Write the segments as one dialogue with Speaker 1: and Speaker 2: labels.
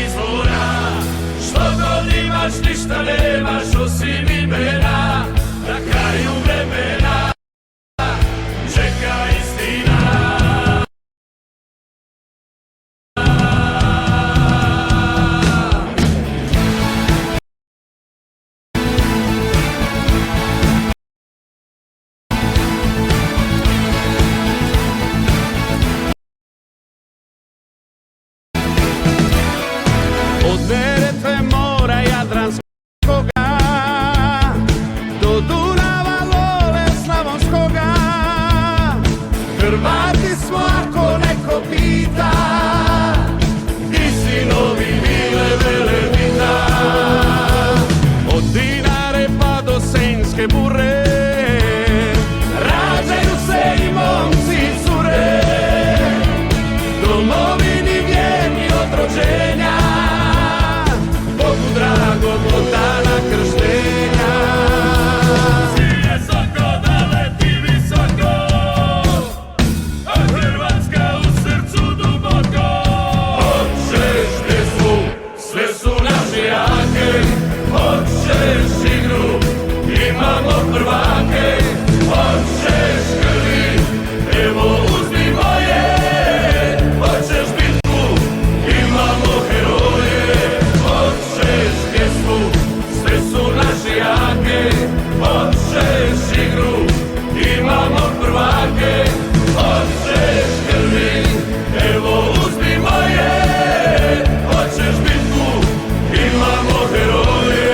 Speaker 1: izvora. Što god imaš, ništa nemaš osim imena. Na kraju vremena čeka istina.
Speaker 2: Od Neretve mora Jadranskoga do Dunava Lole Slavonskoga, Hrvati smo ako neko pita, i sinovi Vile Velebita. Od Dinare pa do Senjske bure rađaju se i momci i cure, domovini vjerni od rođenja, Bogu dragog od dana krštenja.
Speaker 1: Svi je soko da leti visoko, a Hrvatska u srcu duboko.
Speaker 2: Hoćeš pjesmu, sve su naše jake, hoćeš igru, imamo prvake, hoćeš krvi, evo uzmi moje, hoćeš bitku, imamo heroje, hoćeš pjesmu, sve su naše jake, hoćeš igru, imamo prvake, hoćeš krvi, evo uzmi moje, hoćeš bitku, imamo heroje.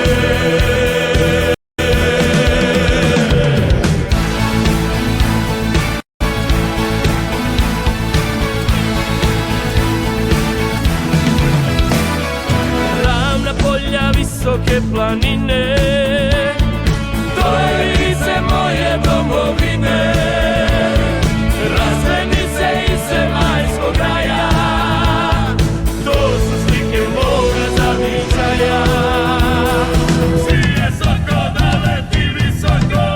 Speaker 1: Ravna polja, visoke planine, to je lice moje domovine. Razglednice iz zemaljskog raja, to su slike moga zavičaja. Svi je soko da leti visoko,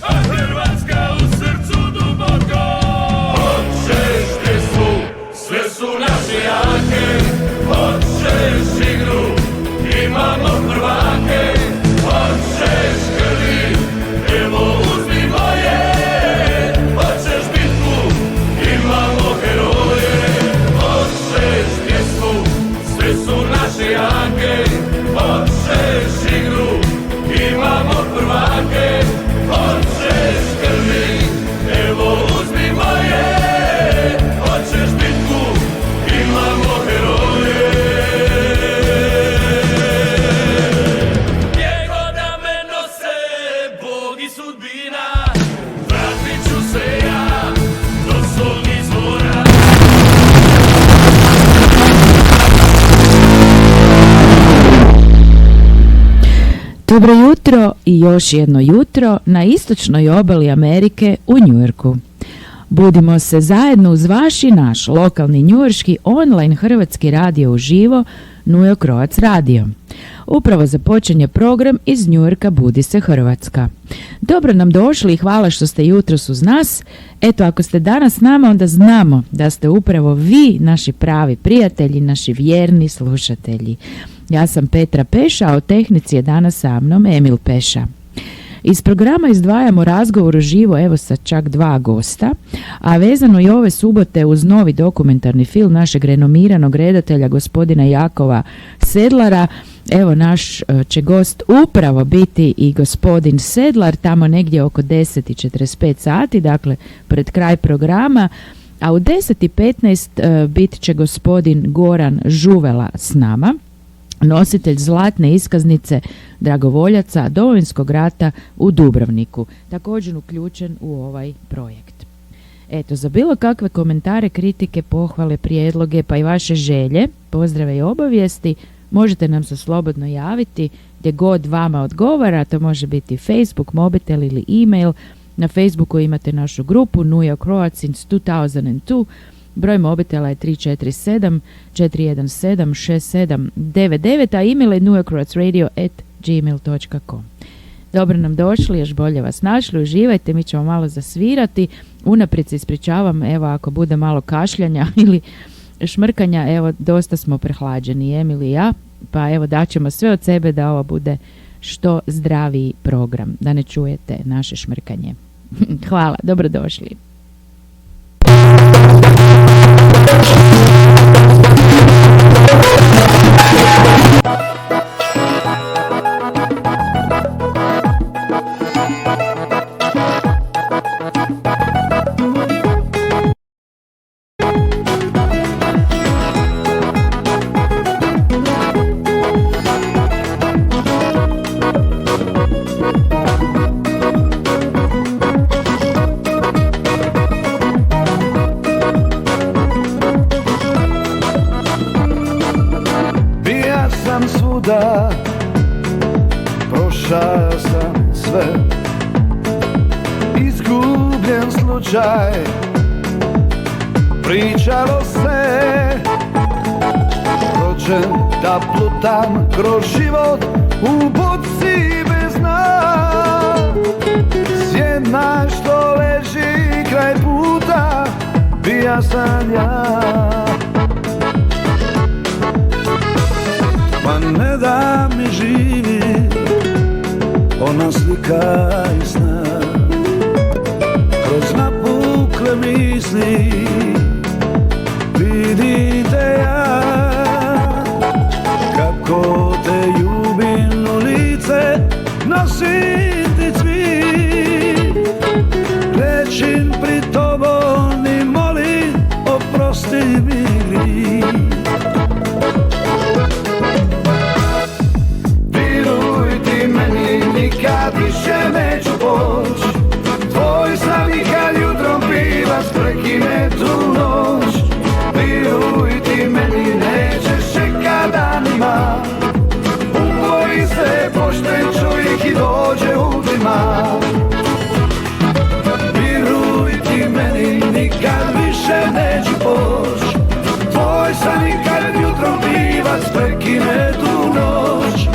Speaker 1: a Hrvatska u srcu duboko.
Speaker 2: Hoćeš pjesmu, sve su naše jake, hoćeš igru, imamo prvake, hoćeš krvi, evo uzmi moje, hoćeš bitku, imamo heroje, hoćeš pjesmu, sve su naše jake, hoćeš igru, imamo prvake, hoćeš krvi, evo uzmi moje, hoćeš bitku, imamo heroje.
Speaker 1: Gdje god da me nose Bog i sudbina, vratit ću se ja do svog izvora.
Speaker 3: Dobro jutro i još jedno jutro na istočnoj obali Amerike u Njujorku. Budimo se zajedno uz vaš i naš lokalni njujorški online hrvatski radio uživo New York Croats Radio. Upravo započinje program iz Njujorka Budi se Hrvatska. Dobro nam došli i hvala što ste jutros uz nas. Eto, ako ste danas s nama, onda znamo da ste upravo vi naši pravi prijatelji, naši vjerni slušatelji. Ja sam Petra Peša, a u tehnici je danas sa mnom Emil Peša. Iz programa izdvajamo razgovor uživo evo sa čak 2 gosta, a vezano i ove subote uz novi dokumentarni film našeg renomiranog redatelja gospodina Jakova Sedlara. Evo, naš će gost upravo biti i gospodin Sedlar, tamo negdje oko 10:45 sati, dakle pred kraj programa, a u 10:15 bit će gospodin Goran Žuvela s nama, nositelj zlatne iskaznice dragovoljaca Domovinskog rata u Dubrovniku, također uključen u ovaj projekt. Eto, za bilo kakve komentare, kritike, pohvale, prijedloge, pa i vaše želje, pozdrave i obavijesti, možete nam se slobodno javiti gdje god vama odgovara. To može biti Facebook, mobitel ili e-mail. Na Facebooku imate našu grupu New York Croats since 2002. Broj mobitela je 347 417 6799, a email je newyorkcroatsradio@gmail.com. Dobro nam došli, još bolje vas našli, uživajte, mi ćemo malo zasvirati. Unaprijed se ispričavam, evo ako bude malo kašljanja ili šmrkanja, evo, dosta smo prehlađeni, Emil i ja, pa evo daćemo sve od sebe da ovo bude što zdraviji program, da ne čujete naše šmrkanje. Hvala, dobrodošli.
Speaker 4: Svuda prošao sam sve, izgubljen slučaj, pričalo se, rođen da plutam kroz život u boci bez dna. Sjena što leži kraj puta, bija sam ja. Pa ne da mi živi ona slika iz sna, kroz napukle misli vidite ja kako te ljubim u lice, nosim ti cvit, klečim pri tobom i molim oprosti mi grijeh. Nikad više neću poć, tvoj sam i kad jutrom pivac prekine tu noć. Viruj ti meni, nećeš čekat danima, umoji se pošten čovjek i dođe ultima. Viruj ti meni, nikad više neću poć, tvoj sam i kad jutrom pivac prekine tu noć.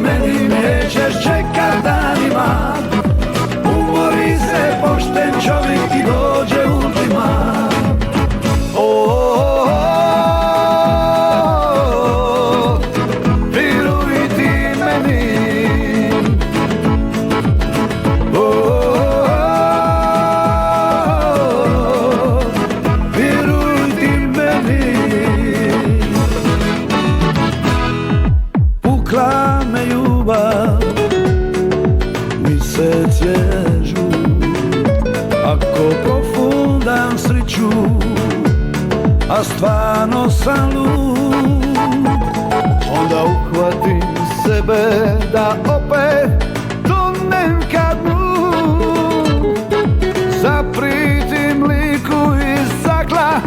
Speaker 4: Meni nećeš čekat danima, umori se pošten čovjek i dođe ultima. Viruj ti meni, viruj ti meni. Pukla me ljubav, misec je žut, ako profundam sriću, a stvarno sam lud, onda uhvatim sebe da opet tonem ka dnu, zapritim liku iz zakla,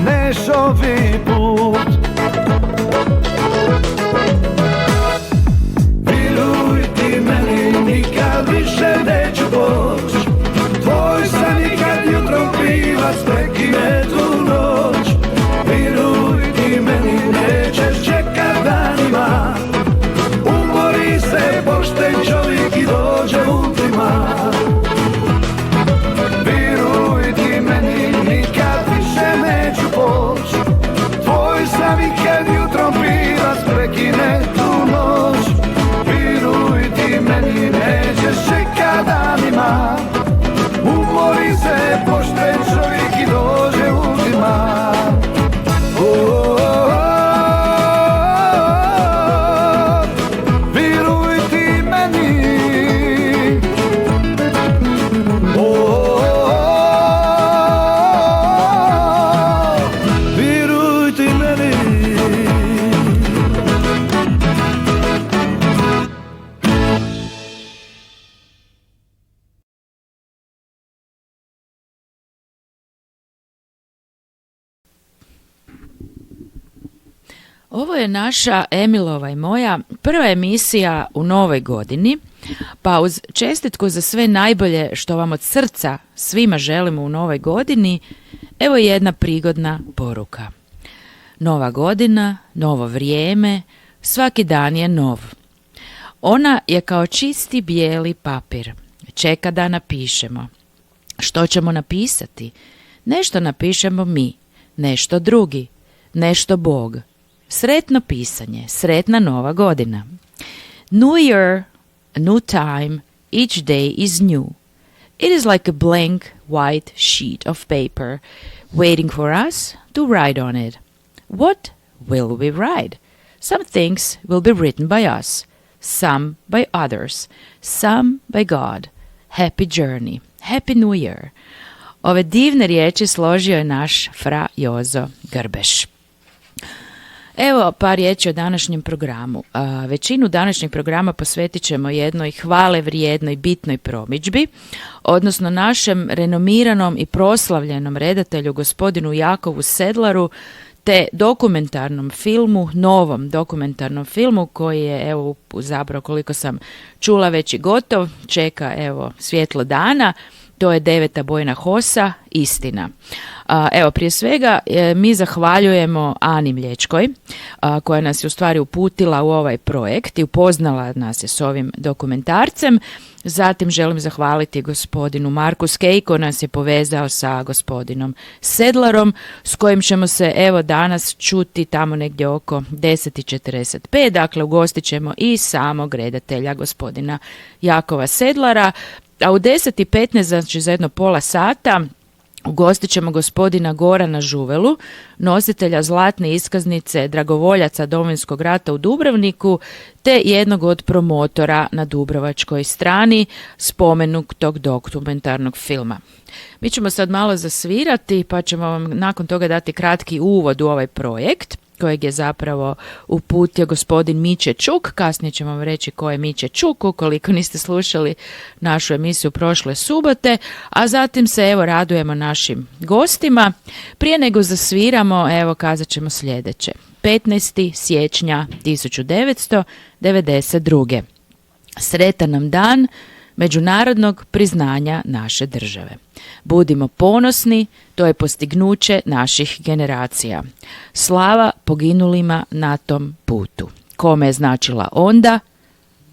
Speaker 4: neš ovi put. Nikad više neću poć, tvoj san i kad jutrom pivac prekine tu noć. Viruj ti meni, nećeš čekat danima, umori se pošten čovjek i dođe ultima. Viruj ti meni, nikad više neću poć, tvoj san i kad jutrom pivac prekine tu noć. Viruj ti meni, nećeš čekat danima, umori se pošten čovjek i dođe ultima. Viruj ti meni, viruj ti meni.
Speaker 3: Ovo je naša, Emilova i moja, prva emisija u novoj godini, pa uz čestitku za sve najbolje što vam od srca svima želimo u novoj godini, evo jedna prigodna poruka. Nova godina, novo vrijeme, svaki dan je nov. Ona je kao čisti bijeli papir, čeka da napišemo. Što ćemo napisati? Nešto napišemo mi, nešto drugi, nešto Bog. Sretno pisanje, sretna nova godina. New year, a new time, each day is new. It is like a blank white sheet of paper waiting for us to write on it. What will we write? Some things will be written by us, some by others, some by God. Happy journey, happy new year. Ove divne riječi složio je naš fra Jozo Grbeš. Evo par riječi o današnjem programu. Većinu današnjeg programa posvetit ćemo jednoj hvale vrijednoj bitnoj promidžbi, odnosno našem renomiranom i proslavljenom redatelju gospodinu Jakovu Sedlaru, te dokumentarnom filmu, novom dokumentarnom filmu koji je, evo, zapravo koliko sam čula već i gotov, čeka, evo, svjetlo dana. To je 9. bojna HOS-a, Istina. Evo, prije svega mi zahvaljujemo Ani Mlječkoj, koja nas je u stvari uputila u ovaj projekt i upoznala nas je s ovim dokumentarcem. Zatim želim zahvaliti gospodinu Marku Skej, koji nas je povezao sa gospodinom Sedlarom, s kojim ćemo se evo danas čuti tamo negdje oko 10:45. Dakle, ugostit ćemo i samog redatelja gospodina Jakova Sedlara. A u 10:15, znači za jedno pola sata, ugostit ćemo gospodina Gorana Žuvelu, nositelja zlatne iskaznice dragovoljaca Domovinskog rata u Dubrovniku, te jednog od promotora na dubrovačkoj strani spomenutog dokumentarnog filma. Mi ćemo sad malo zasvirati, pa ćemo vam nakon toga dati kratki uvod u ovaj projekt, kojeg je zapravo uputio gospodin Miće Čuk. Kasnije ćemo vam reći ko je Miće Čuk, ukoliko niste slušali našu emisiju prošle subote, a zatim se evo radujemo našim gostima. Prije nego zasviramo, evo kazat ćemo sljedeće. 15. siječnja 1992. Sretan nam dan međunarodnog priznanja naše države. Budimo ponosni, to je postignuće naših generacija. Slava poginulima na tom putu. Kome je značila onda,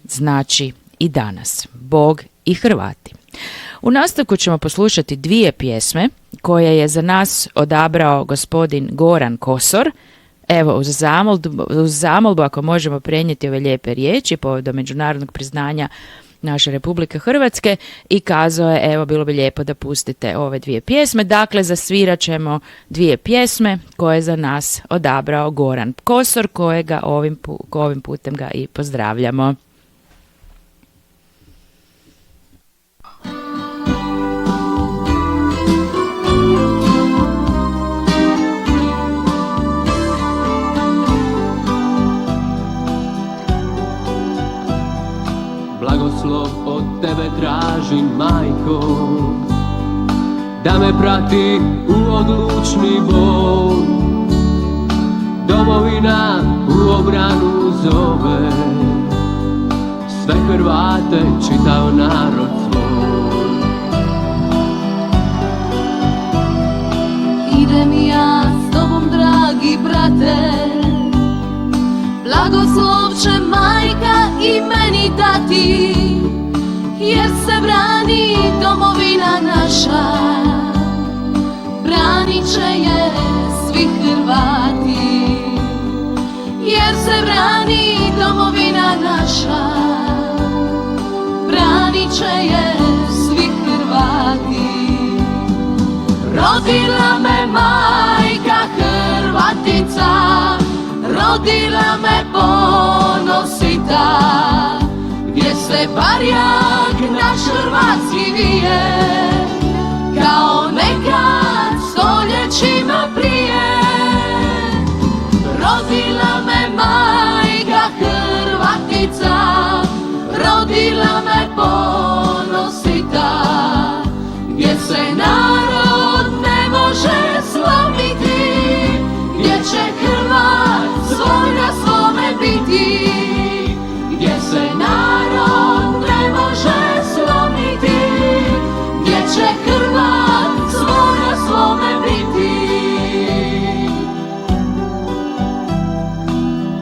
Speaker 3: znači i danas. Bog i Hrvati. U nastavku ćemo poslušati dvije pjesme koje je za nas odabrao gospodin Goran Kosor. Evo, uz zamolbu ako možemo prenijeti ove lijepe riječi povodom međunarodnog priznanja naše Republike Hrvatske, i kazao je, evo, bilo bi lijepo da pustite ove dvije pjesme. Dakle, zasvirat ćemo dvije pjesme koje je za nas odabrao Goran Kosor, kojega ovim putem ga i pozdravljamo.
Speaker 5: Blagoslov od tebe tražim, majko, da me prati u odlučni boj. Domovina u obranu zove sve Hrvate, čitav narod svoj.
Speaker 6: Idem ja s tobom, dragi brate, blagoslov će majka i meni dati, jer se brani domovina naša, branit će je svi Hrvati. Jer se brani domovina naša, branit će je svi Hrvati. Rodila me majka Hrvatica, rodila me ponosita, gdje se barjak naš hrvatski vije, kao nekad stoljećima prije. Rodila me majka Hrvatica, rodila me ponosita, gdje se narod ne može slomiti, gdje će Hrvat svoj na svome biti, gdje se narod ne može slomiti, gdje će Hrvat svoj na svome biti.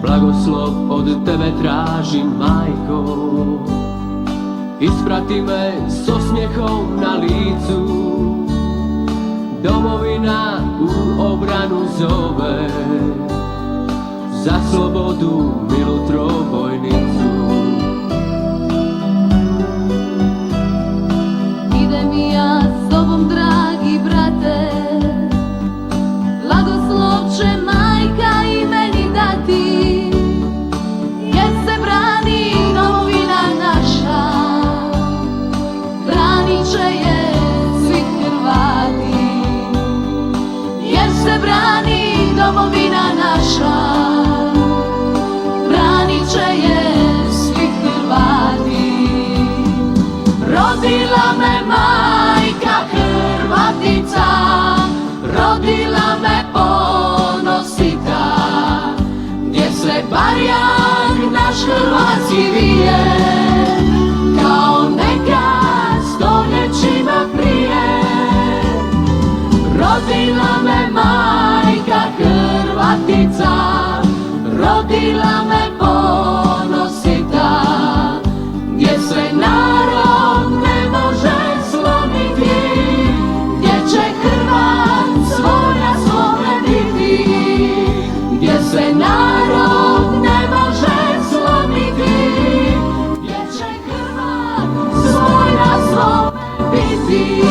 Speaker 5: Blagoslov od tebe tražim, majko, isprati me s osmijehom na licu, domovina u obranu zove, za slobodu milu trobojnicu.
Speaker 6: Idem i ja s tobom, dragi brate, blagoslov će majka i meni dati, jer se brani domovina naša, branit će je svi Hrvati, jer se brani domovina naša, branit će je svi Hrvati. Rodila me majka Hrvatica, rodila me ponosita, gdje se barjak naš hrvatski vije, kao nekad stoljećima prije. Rodila me majka Hrvatica, rodila me ponosita, gdje se narod ne može slomiti, gdje će Hrvat svoja svome biti, gdje se narod ne može slomiti, gdje će Hrvat svoja svome biti.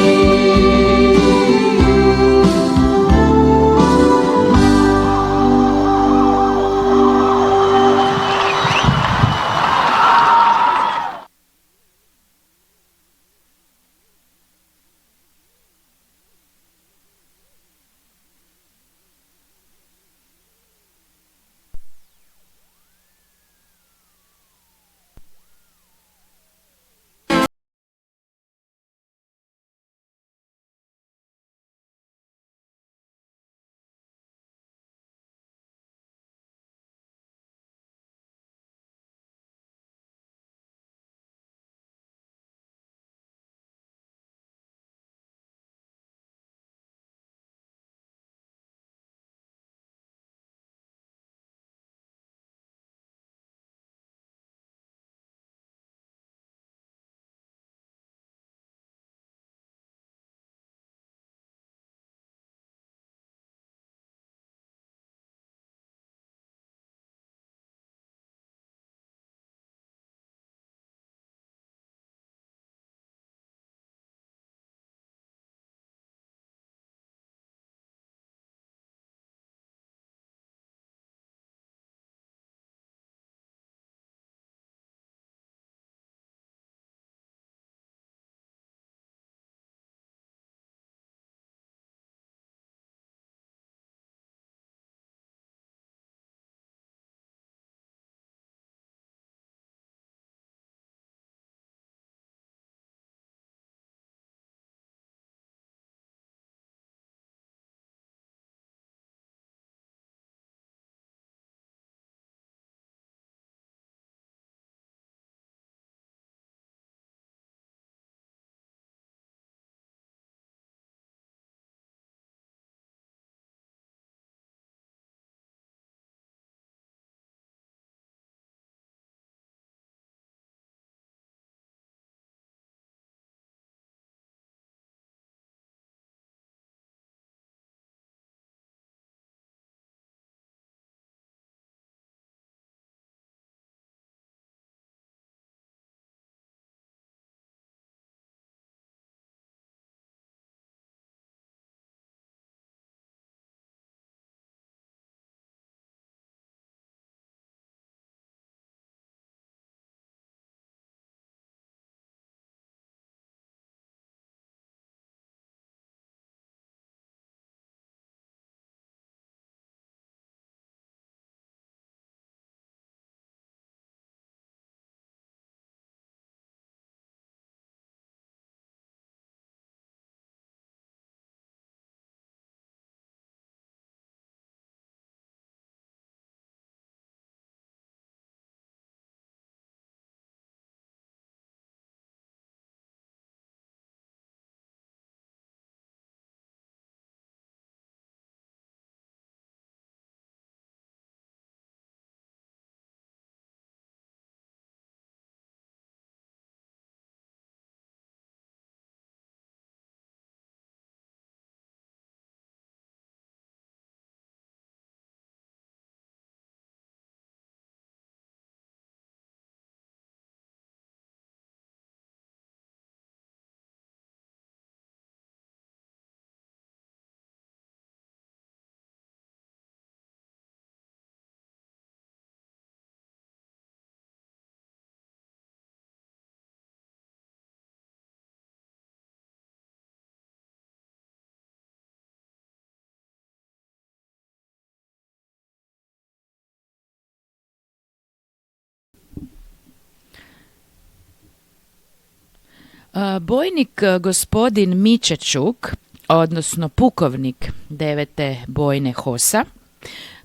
Speaker 3: Bojnik gospodin Miće Čuk, odnosno pukovnik 9. bojne HOS-a,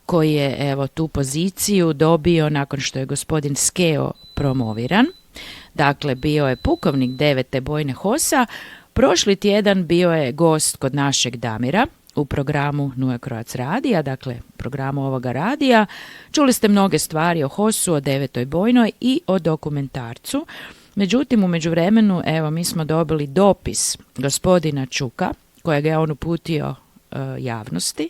Speaker 3: koji je evo tu poziciju dobio nakon što je gospodin Skeo promoviran. Dakle, bio je pukovnik 9. bojne HOS-a. Prošli tjedan bio je gost kod našeg Damira u programu Nuja Croac radija, dakle programu ovoga radija. Čuli ste mnoge stvari o HOS-u, o 9. bojnoj i o dokumentarcu. Međutim, u međuvremenu, evo, mi smo dobili dopis gospodina Čuka, kojeg je on uputio javnosti,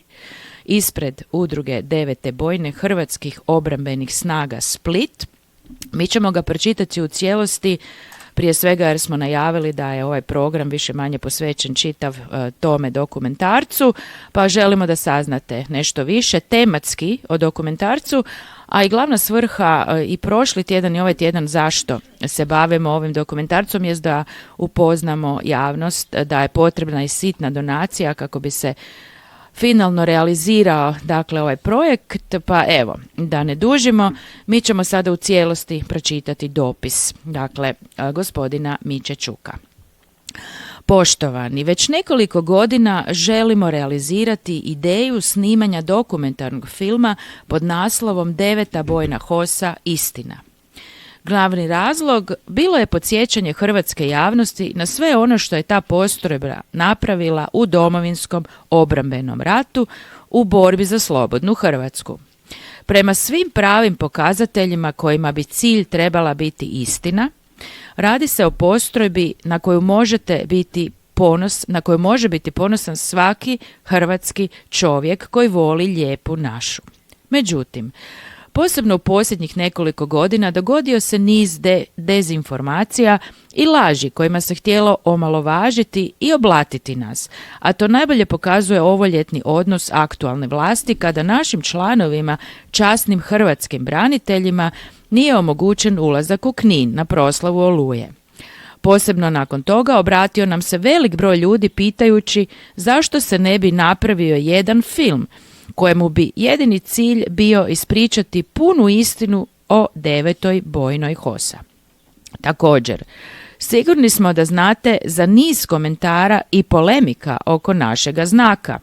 Speaker 3: ispred udruge 9. bojne Hrvatskih obrambenih snaga Split. Mi ćemo ga pročitati u cijelosti, prije svega jer smo najavili da je ovaj program više manje posvećen čitav tome dokumentarcu, pa želimo da saznate nešto više tematski o dokumentarcu, a i glavna svrha i prošli tjedan i ovaj tjedan zašto se bavimo ovim dokumentarcom jest da upoznamo javnost da je potrebna i sitna donacija kako bi se finalno realizirao dakle ovaj projekt, pa evo, da ne dužimo, mi ćemo sada u cijelosti pročitati dopis, dakle, gospodina Miće Čuka. Poštovani, već nekoliko godina želimo realizirati ideju snimanja dokumentarnog filma pod naslovom 9. bojna HOS-a Istina. Glavni razlog bilo je podsjećanje hrvatske javnosti na sve ono što je ta postrojba napravila u Domovinskom obrambenom ratu u borbi za slobodnu Hrvatsku. Prema svim pravim pokazateljima kojima bi cilj trebala biti istina, radi se o postrojbi na koju možete biti na koju može biti ponosan svaki hrvatski čovjek koji voli lijepu našu. Međutim, posebno u posljednjih nekoliko godina dogodio se niz dezinformacija i laži kojima se htjelo omalovažiti i oblatiti nas, a to najbolje pokazuje ovoljetni odnos aktualne vlasti kada našim članovima, časnim hrvatskim braniteljima, nije omogućen ulazak u Knin na proslavu Oluje. Posebno nakon toga obratio nam se velik broj ljudi pitajući zašto se ne bi napravio jedan film kojemu bi jedini cilj bio ispričati punu istinu o 9. bojnoj HOS-a. Također, sigurni smo da znate za niz komentara i polemika oko našega znaka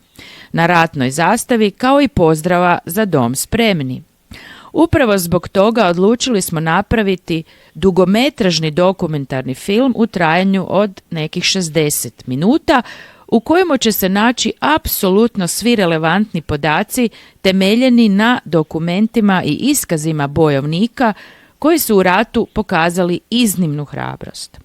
Speaker 3: na ratnoj zastavi kao i pozdrava za dom spremni. Upravo zbog toga odlučili smo napraviti dugometražni dokumentarni film u trajanju od nekih 60 minuta u kojemu će se naći apsolutno svi relevantni podaci temeljeni na dokumentima i iskazima bojovnika koji su u ratu pokazali iznimnu hrabrost.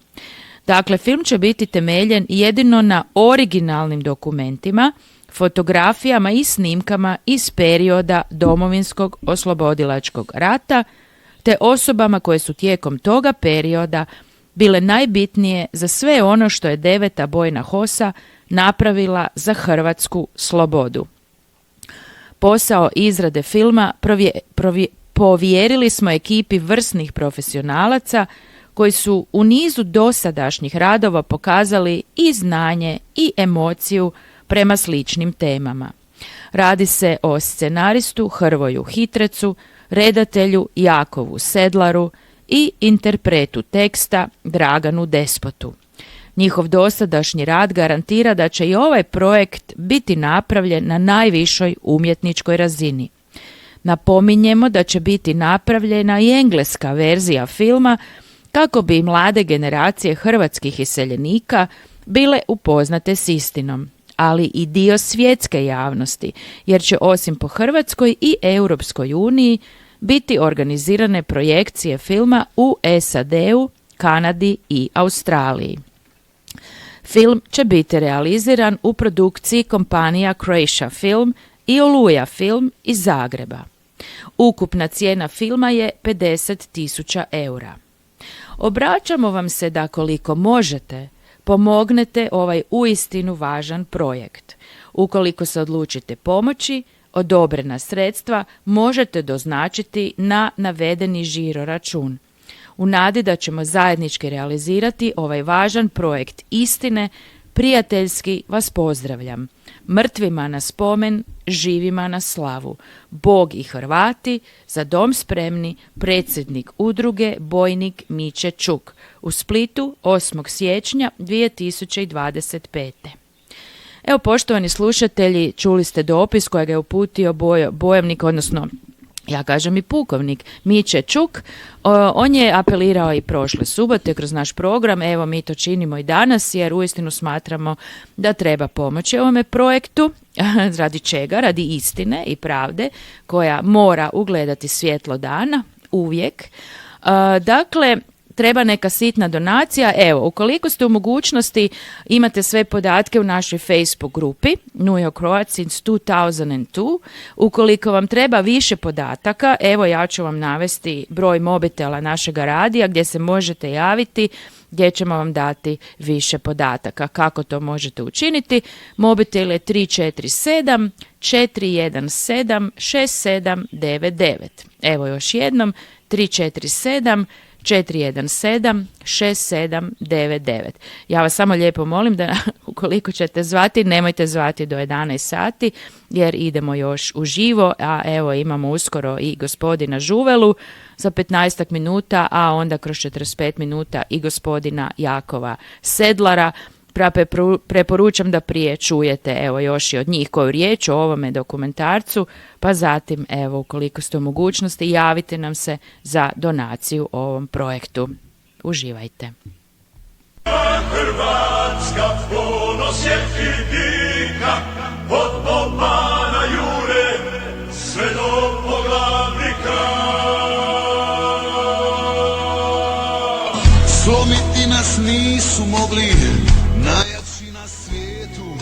Speaker 3: Dakle, film će biti temeljen jedino na originalnim dokumentima, fotografijama i snimkama iz perioda Domovinskog oslobodilačkog rata, te osobama koje su tijekom toga perioda bile najbitnije za sve ono što je 9. bojna HOS-a napravila za hrvatsku slobodu. Posao izrade filma povjerili smo ekipi vrsnih profesionalaca koji su u nizu dosadašnjih radova pokazali i znanje i emociju prema sličnim temama. Radi se o scenaristu Hrvoju Hitrecu, redatelju Jakovu Sedlaru i interpretu teksta Draganu Despotu. Njihov dosadašnji rad garantira da će i ovaj projekt biti napravljen na najvišoj umjetničkoj razini. Napominjemo da će biti napravljena i engleska verzija filma kako bi mlade generacije hrvatskih iseljenika bile upoznate s istinom, ali i dio svjetske javnosti, jer će osim po Hrvatskoj i Europskoj uniji biti organizirane projekcije filma u SAD-u, Kanadi i Australiji. Film će biti realiziran u produkciji kompanija Croatia Film i Oluja Film iz Zagreba. Ukupna cijena filma je 50.000 eura. Obraćamo vam se da koliko možete pomognete ovaj uistinu važan projekt. Ukoliko se odlučite pomoći, odobrena sredstva možete doznačiti na navedeni žiro račun. U nadi da ćemo zajednički realizirati ovaj važan projekt istine prijateljski vas pozdravljam. Mrtvima na spomen, živima na slavu. Bog i Hrvati, za dom spremni, predsjednik udruge Bojnik Miće Čuk. U Splitu 8. siječnja 2025. Evo, poštovani slušatelji, čuli ste dopis kojeg je uputio bojovnik, odnosno ja kažem i pukovnik Miće Čuk. On je apelirao i prošle subote kroz naš program, evo mi to činimo i danas jer uistinu smatramo da treba pomoći ovome projektu. Radi čega? Radi istine i pravde koja mora ugledati svjetlo dana uvijek. Dakle, treba neka sitna donacija. Evo, ukoliko ste u mogućnosti, imate sve podatke u našoj Facebook grupi New York Croats since 2002. Ukoliko vam treba više podataka, evo ja ću vam navesti broj mobitela našega radija gdje se možete javiti, gdje ćemo vam dati više podataka. Kako to možete učiniti? Mobitel je 347 417 6799. Evo još jednom, 347 417 6799. Ja vas samo lijepo molim da ukoliko ćete zvati, nemojte zvati do 11 sati jer idemo još uživo, a evo imamo uskoro i gospodina Žuvelu za 15 minuta, a onda kroz 45 minuta i gospodina Jakova Sedlara. Preporučam da prije čujete evo još i od njih koju riječ o ovome dokumentarcu, pa zatim evo ukoliko ste u mogućnosti javite nam se za donaciju ovom projektu. Uživajte.
Speaker 2: Hrvatska ponos je i dika, od Bobana Jure sve do Poglavnika.
Speaker 4: Slomiti nas nisu mogli najjači na svijetu,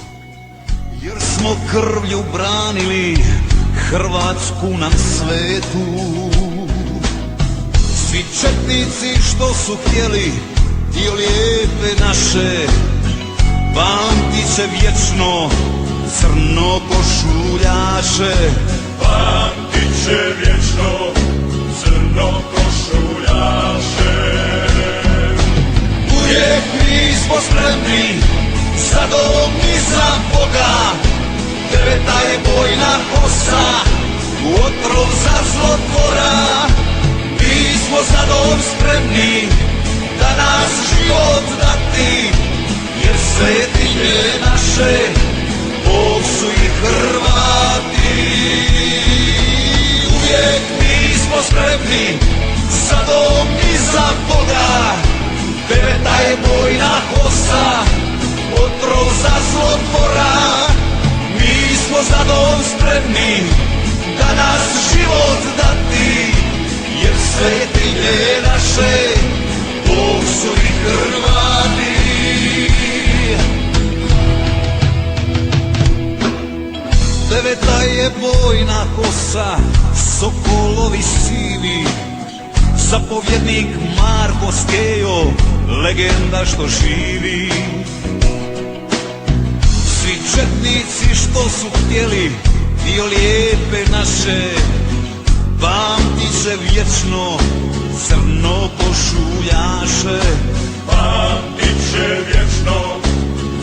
Speaker 4: jer smo krvlju branili Hrvatsku na svetu. Svi četnici što su htjeli dio lijepe naše, pamtit će vječno crno košuljaše.
Speaker 2: Pamtit će vječno crno košuljaše. Uvijek mi smo spremni za dom i za Boga. Deveta je bojna kosa, otrov za zlotvora. Mi smo za dom spremni da nas život dati, jer svetinje naše Bog su i Hrvati. Uvijek mi smo spremni za dom i za Boga. Deveta je bojna kosa, otrov za zlotvora. Mi smo za dom spremni da nas život dati, jer svetinje naše Bog su i Hrvati. Deveta je bojna kosa, sokolovi sivi, zapovjednik Marko Skejo, legenda što živi. Svi četnici što su htjeli dio lijepe naše, pamtit će vječno crno košuljaše. Pamtit će vječno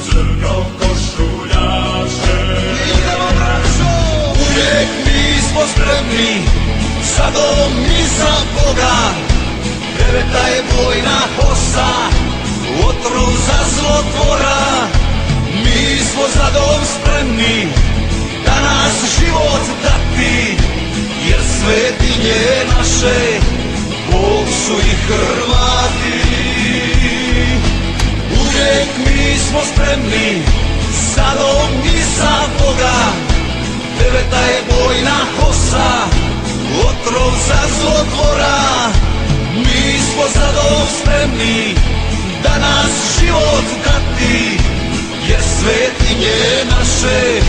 Speaker 2: crno košuljaše. Idemo braćo! Uvijek mi smo spremni za dom i za Boga. Deveta je bojna kosa, otrov za zlotvora. Mi smo za dom spremni da nas život dati, jer svetinje naše Bog su i Hrvati. Uvijek mi smo spremni za dom i za Boga. Deveta je bojna kosa, otrov za zlotvora. Mi smo za dom spremni da nas život dati, jer svetinje naše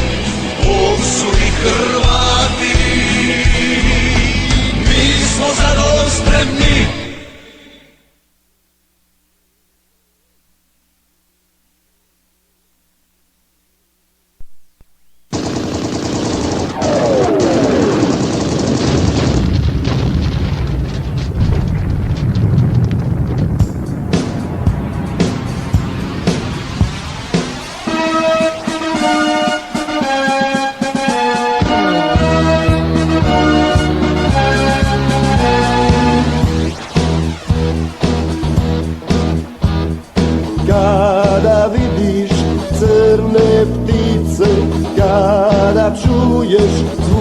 Speaker 2: Bog su i Hrvati. Mi smo za dom spremni.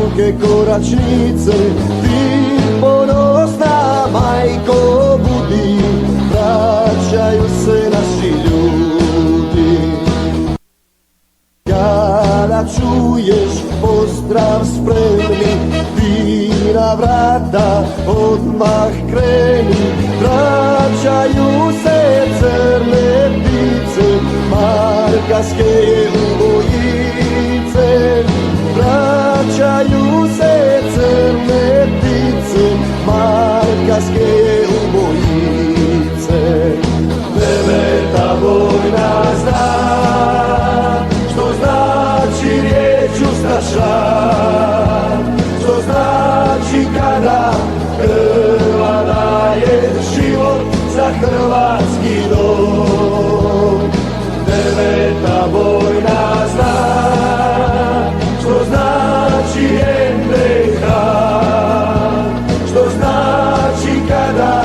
Speaker 7: duboke koračnice, ti ponosna majko budi, vraćaju se naši ljudi. Kada čuješ pozdrav spremni, ti na vrata odmah kreni, vraćaju se crne ptice, markaške ubojice. Vraćaju se crne ptice, markaške ubojice. Deveta vojna zna, što znači riječ ustaša, što znači kada krva daje život za hrvatski dom. Deveta vojna zna, što znači NDH, što znači kada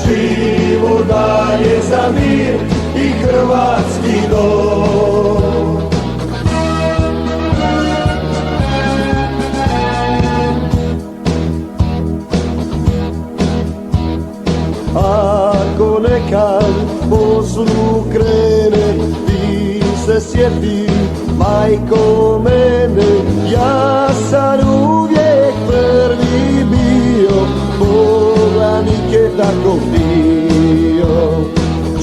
Speaker 7: život daje za mir i hrvatski dom. Ako nekad po zlu krene, ti se sjeti, majko mene, ja sam uvijek prvi bio, poglanik je tako bio.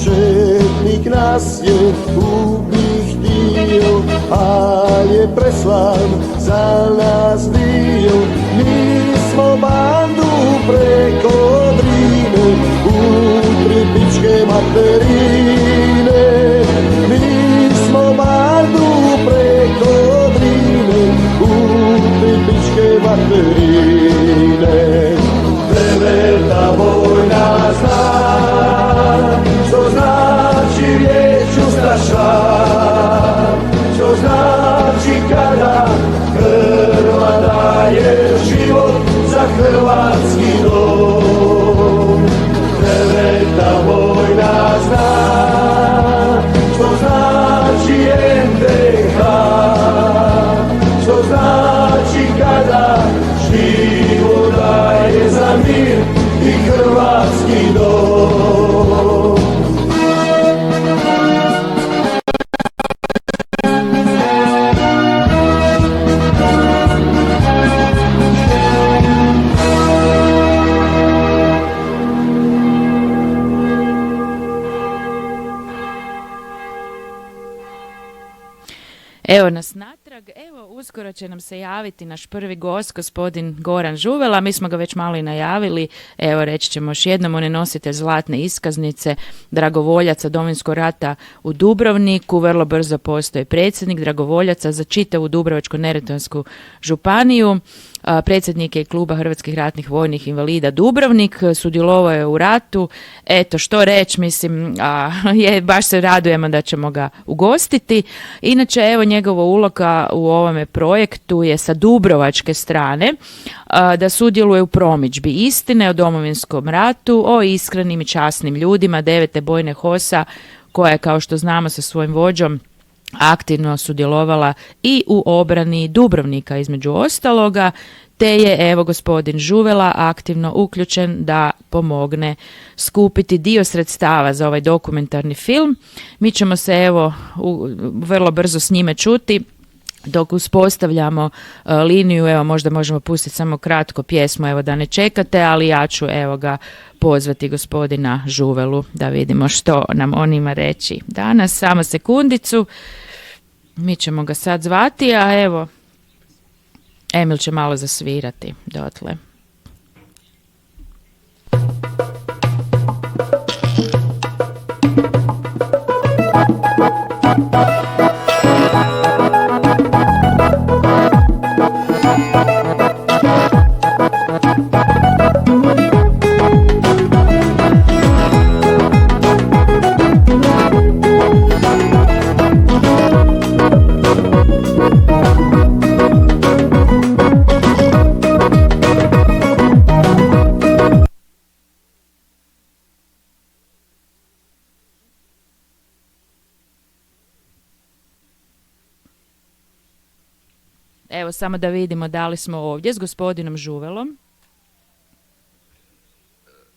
Speaker 7: Četnik nas je ubih htio, al je preslan za nas bio. Mi smo bandu preko Drine, u Tripičke materine. Mi smo bandu preko Drine, u Tripičke materine. Deveta vojna zna, što znači riječ ustaša, što znači kada krva daje život za hrvatski dom. Deveta vojna zna, što znači NDH, što znači kada život daje za mir i hrvatski dom.
Speaker 3: Evo nas natrag, evo uskoro će nam se javiti naš prvi gost, gospodin Goran Žuvela, mi smo ga već malo i najavili, evo reći ćemo još jednom, on je nositelj zlatne iskaznice dragovoljaca Domovinskog rata u Dubrovniku, vrlo brzo postoji predsjednik dragovoljaca za čitavu Dubrovačko-neretvansku županiju. Predsjednik je kluba Hrvatskih ratnih vojnih invalida Dubrovnik, sudjelovao je u ratu, eto što reći, mislim, baš se radujemo da ćemo ga ugostiti. Inače, evo njegova uloga u ovome projektu je sa dubrovačke strane da sudjeluje u promidžbi istine o Domovinskom ratu, o iskrenim i časnim ljudima 9. bojne HOS-a, koja je, kao što znamo, sa svojim vođom aktivno sudjelovala i u obrani Dubrovnika između ostaloga, te je evo gospodin Žuvela aktivno uključen da pomogne skupiti dio sredstava za ovaj dokumentarni film. Mi ćemo se evo vrlo brzo s njime čuti. Dok uspostavljamo liniju, evo možda možemo pustiti samo kratko pjesmu, evo da ne čekate, ali ja ću evo ga pozvati gospodina Žuvelu da vidimo što nam on ima reći danas. Samo sekundicu, mi ćemo ga sad zvati, a evo Emil će malo zasvirati dotle. Evo, samo da vidimo da li smo ovdje s gospodinom Žuvelom.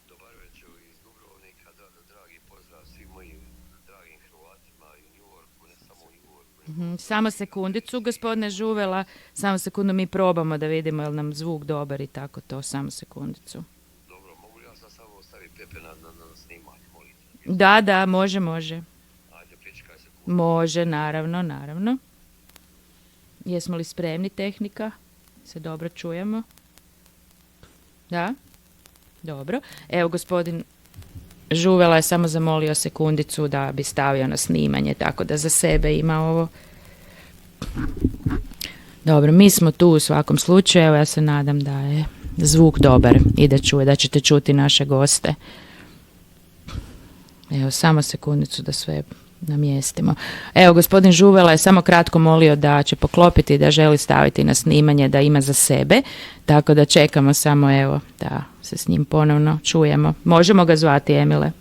Speaker 8: Dobar večer iz Dubrovnika, dragi pozdrav svim mojim dragim Hrvatima i u New Yorku, ne samo u New Yorku.
Speaker 3: Samo sekundicu, gospodine Žuvela, samo sekundu, mi probamo da vidimo je li nam zvuk dobar i tako to, samo sekundicu.
Speaker 8: Dobro, mogu li ja sad samo ostaviti Pepe na snimanje, molim?
Speaker 3: Da, može.
Speaker 8: Ajde, pričekaj se.
Speaker 3: Može, naravno. Jesmo li spremni, tehnika? Se dobro čujemo? Da? Dobro. Evo, gospodin Žuvela je samo zamolio sekundicu da bi stavio na snimanje, tako da za sebe ima ovo. Dobro, mi smo tu u svakom slučaju. Evo, ja se nadam da je zvuk dobar i da ćete čuti naše goste. Evo, samo sekundicu da sve namjestimo. Evo, gospodin Žuvela je samo kratko molio da će poklopiti, da želi staviti na snimanje, da ima za sebe, tako da čekamo samo, evo, da se s njim ponovno čujemo. Možemo ga zvati, Emile?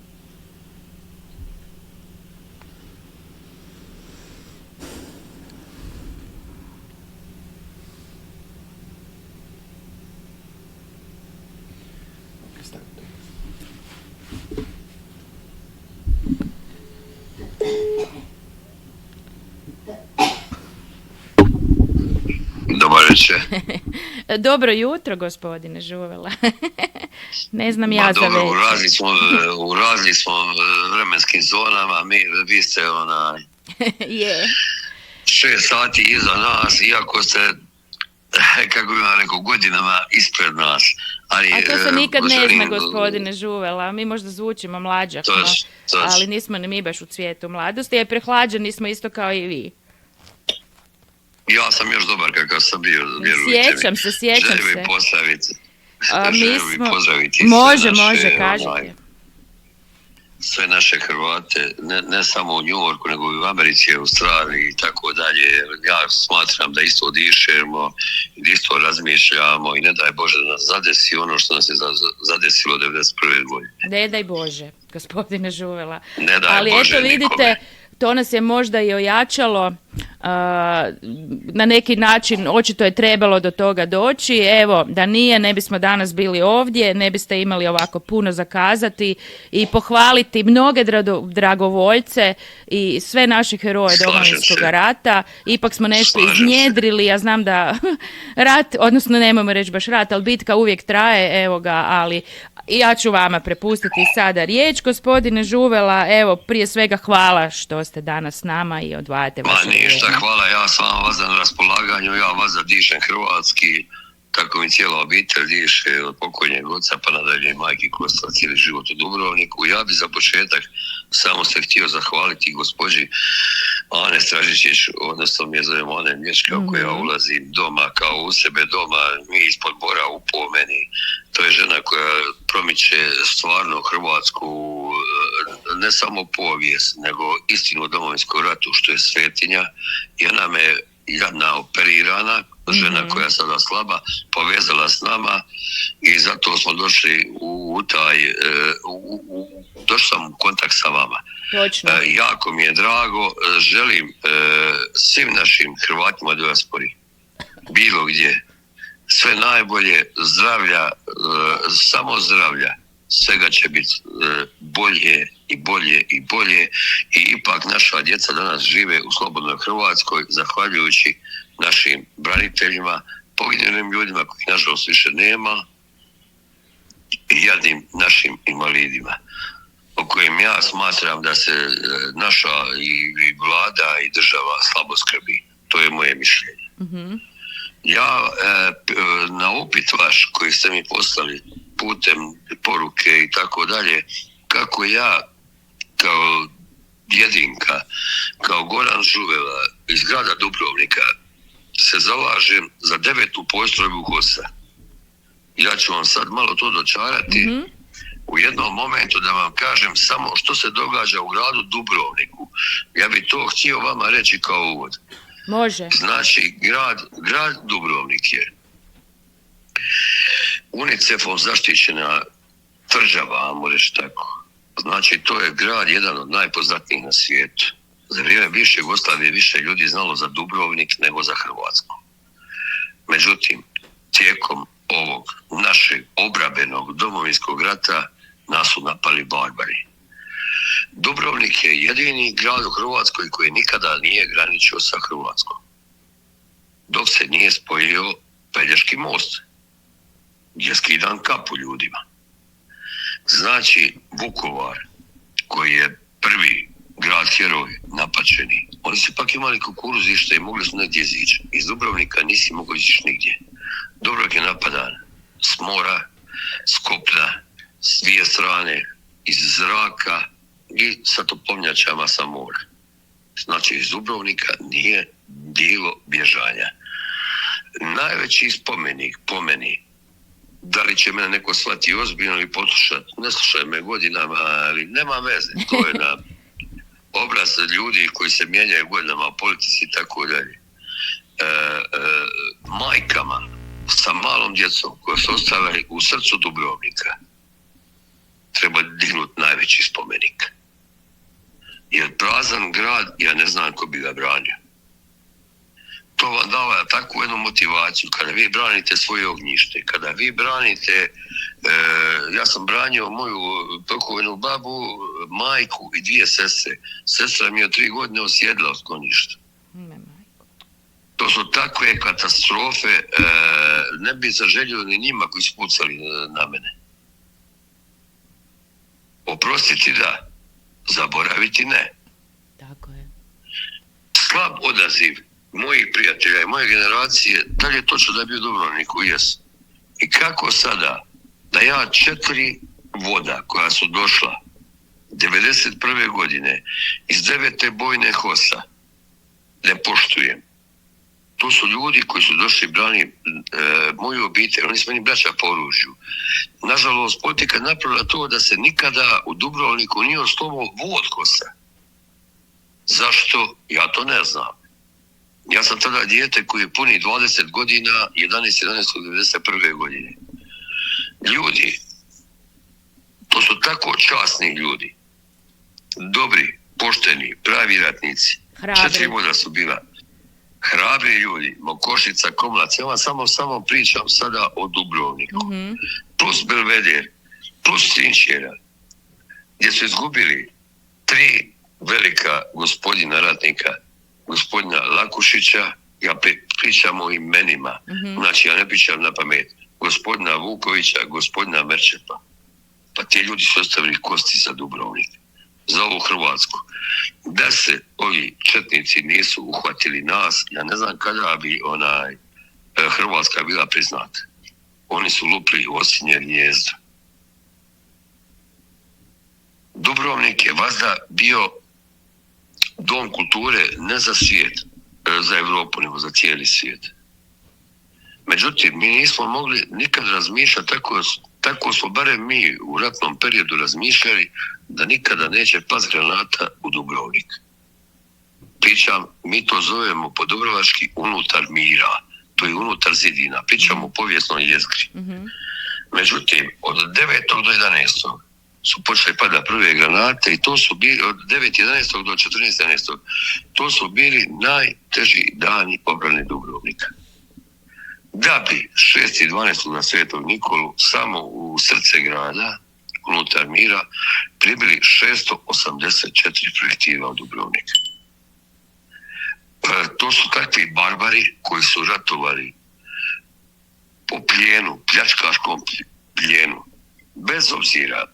Speaker 8: Dobar večer.
Speaker 3: Dobro jutro, gospodine Žuvela. Ne znam ja za
Speaker 8: dobro,
Speaker 3: večer.
Speaker 8: u raznim smo vremenskim zonama, vi ste
Speaker 3: Je.
Speaker 8: 6 sati iza nas, iako ste, kako bi vam rekao, godinama ispred nas. Ali,
Speaker 3: A to se nikad ne zna,
Speaker 8: želim-
Speaker 3: gospodine Žuvela. Mi možda zvučimo mlađak,
Speaker 8: Točno.
Speaker 3: ali nismo ni mi baš u cvijetu mladosti, jer prehlađeni smo isto kao i vi.
Speaker 8: Ja sam još dobar kakav sam bio, vjerujte mi.
Speaker 3: Sjećam se.
Speaker 8: Želim bi pozdraviti.
Speaker 3: Mi
Speaker 8: želim bi
Speaker 3: smo...
Speaker 8: pozdraviti
Speaker 3: Može, kažete.
Speaker 8: sve naše Hrvate, ne samo u New Yorku, nego i u Americi, Australiji i tako dalje. Ja smatram da isto dišemo, da isto razmišljamo i ne daj Bože da nas zadesi ono što nas je zadesilo 91. godine.
Speaker 3: Ne daj Bože, gospodine Žuvela.
Speaker 8: Ne daj
Speaker 3: Ali
Speaker 8: Bože
Speaker 3: eto, vidite,
Speaker 8: nikome.
Speaker 3: to nas je možda i ojačalo, na neki način očito je trebalo do toga doći. Evo, da nije, ne bismo danas bili ovdje, ne biste imali ovako puno zakazati i pohvaliti mnoge dragovoljce i sve naše heroje
Speaker 8: Slažem
Speaker 3: Domovinskog
Speaker 8: se.
Speaker 3: rata. Ipak smo nešto
Speaker 8: Slažem se.
Speaker 3: iznjedrili, ja znam da rat, odnosno nemojmo reći baš rat, ali bitka uvijek traje, evo ga, ali ja ću vama prepustiti sada riječ, gospodine Žuvela. Evo, prije svega hvala što ste danas s nama i odvajate
Speaker 8: Ma
Speaker 3: vaše
Speaker 8: ništa,
Speaker 3: vrijeme.
Speaker 8: hvala, ja sam vam vas na raspolaganju, ja vas dišem hrvatski, tako mi cijela obitelj diše od pokojnjeg oca pa nadalje majki koja ostala cijeli život u Dubrovniku. Ja bi za početak samo se htio zahvaliti gospođi Ane Stražičić, odnosno mi je zovemo Ane Mlječka, u koja ulazim doma kao u sebe doma, mi ispod Bora u Pomeni. To je žena koja promiče stvarno hrvatsku, ne samo povijest, nego istinu o Domovinskom ratu, što je svetinja. I ona me jadna operirana, žena koja je sada slaba, povezala s nama i zato smo došli u taj, došli sam u kontakt sa vama.
Speaker 3: Točno.
Speaker 8: Jako mi je drago, želim svim našim Hrvatima u dijaspori, bilo gdje, sve najbolje, zdravlja, samo zdravlja, svega će biti bolje i bolje i bolje i ipak naša djeca danas žive u slobodnoj Hrvatskoj zahvaljujući našim braniteljima, poginulim ljudima kojih nažalost više nema i jadnim našim invalidima o kojim ja smatram da se naša i vlada i država slabo skrbi. To je moje mišljenje. Ja na upit vaš koji ste mi poslali putem poruke i tako dalje, kako ja kao jedinka, kao Goran Žuvela iz grada Dubrovnika se zalažem za 9. postrojbu HOS-a. Ja ću vam sad malo to dočarati u jednom momentu da vam kažem samo što se događa u gradu Dubrovniku. Ja bih to htio vama reći kao uvod.
Speaker 3: Može.
Speaker 8: Znači, grad Dubrovnik je UNICEF-om zaštićena tvrđava, ajmo reći tako. Znači, to je grad jedan od najpoznatnijih na svijetu. Za vrijeme bivše Jugoslavije više ljudi znalo za Dubrovnik nego za Hrvatsku. Međutim, tijekom ovog našeg obrabenog domovinskog rata nas su napali barbari. Dubrovnik je jedini grad u Hrvatskoj koji nikada nije graničio sa Hrvatskom. Dok se nije spojio Pelješki most, gdje je skidan kapu ljudima. Znači, Vukovar, koji je prvi grad heroj napačeni, oni su pak imali kukuruzište i mogli su negdje izići. Iz Dubrovnika nisi mogao izići nigdje. Dubrovnik je napadan s mora, s kopna, s dvije strane, iz zraka i sa topovnjačama sa mora. Znači, iz Dubrovnika nije bilo bježanja. Najveći spomenik po meni, da li će mene neko shvati ozbiljno ili poslušati, ne slušaj me godinama, ali nema veze, to je na obraz ljudi koji se mijenjaju godinama u politici i tako dalje. Majkama sa malom djecom koje su ostale u srcu Dubrovnika treba dignuti najveći spomenik. Jer prazan grad, ja ne znam ko bi ga branio. To vam dava takvu jednu motivaciju kada vi branite svoje ognjište, kada vi branite, ja sam branio moju pokojnu babu, majku i dvije sestre. Sestra mi je 3 godine osjedla od ognjišta. To su takve katastrofe, ne bi zaželio ni njima koji su pucali na mene. Oprostiti da, zaboraviti ne.
Speaker 3: Tako je.
Speaker 8: Slab odaziv mojih prijatelja i moje generacije, da li je točno da je bio Dubrovniku? Jes. I kako sada da ja 4 voda koja su došla 1991. godine iz 9. bojne HOS-a ne poštujem? To su ljudi koji su došli brani moju obitelj, oni su meni braća po oružju. Nažalost, politika je napravila to da se nikada u Dubrovniku nije osnovao vod HOS-a. Zašto? Ja to ne znam. Ja sam tada dijete koji je puni 20 godina, 11.11.1991. godine. Ljudi, to su tako časni ljudi, dobri, pošteni, pravi ratnici.
Speaker 3: Hrabri.
Speaker 8: 4 voda su bila. Hrabri ljudi, Mokošica, Komlac. Ja vam samo pričam sada o Dubrovniku. Plus Belveder, plus Trinčera, gdje su izgubili 3 velika gospodina ratnika, gospodina Lakušića, ja pričam o imenima, znači ja ne pričam na pamet, gospodina Vukovića, gospodina Merčepa. Pa ti ljudi su ostavili kosti za Dubrovnik, za ovu Hrvatsku. Da se ovi četnici nisu uhvatili nas, ja ne znam kada bi Hrvatska bila priznata. Oni su lupili osinje gnjezdo. Dubrovnik je vazda bio dom kulture ne za svijet, za Europu, nego za cijeli svijet. Međutim, mi nismo mogli nikad razmišljati, tako smo barem mi u ratnom periodu razmišljali, da nikada neće past granata u Dubrovnik. Pričam, mi to zovemo po dubrovački unutar mira, to je unutar zidina, pričamo o povijesnoj jezgri. Međutim, od 9. do 11. su počeli pada prve granate i to su bili od 9.11. do 14.11. To su bili najteži dani obrane Dubrovnika. Da bi 6.12. na Svetog Nikolu samo u srce grada, unutar mira, pribili 684 projektiva od Dubrovnika. To su takvi barbari koji su ratovali po plijenu, pljačkaškom plijenu, bez obzira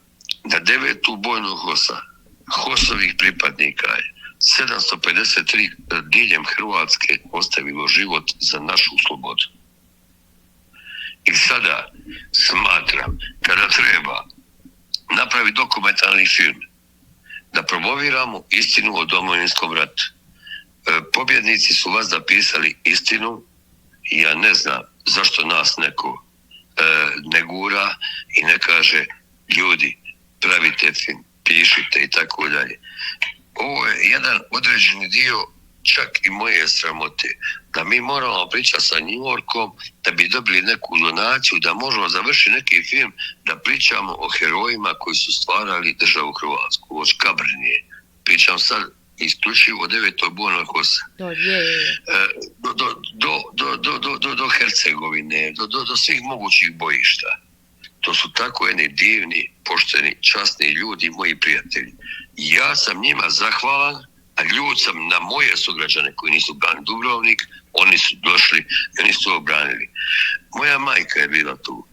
Speaker 8: na 9. bojnu HOS-a, HOS-ovih pripadnika je 753 diljem Hrvatske ostavilo život za našu slobodu. I sada smatram, kada treba napraviti dokumentarni film, da promoviramo istinu o Domovinskom ratu. Pobjednici su vas zapisali istinu i ja ne znam zašto nas neko ne gura i ne kaže ljudi, pravite film, pišite i tako dalje. Ovo je jedan određeni dio čak i moje sramote, da mi moramo pričati sa New Yorkom da bi dobili neku donaciju, da možemo završiti neki film, da pričamo o herojima koji su stvarali državu Hrvatsku, od Škabrnje. Pričam sad isključivo o 9. bojnoj HOS-a. do Hercegovine, do svih mogućih bojišta. To su tako jedni divni, pošteni, časni ljudi, moji prijatelji. I ja sam njima zahvalan, a ljud sam na moje sugrađane koji nisu branili Dubrovnik, oni su došli i oni su obranili. Moja majka je bila tu.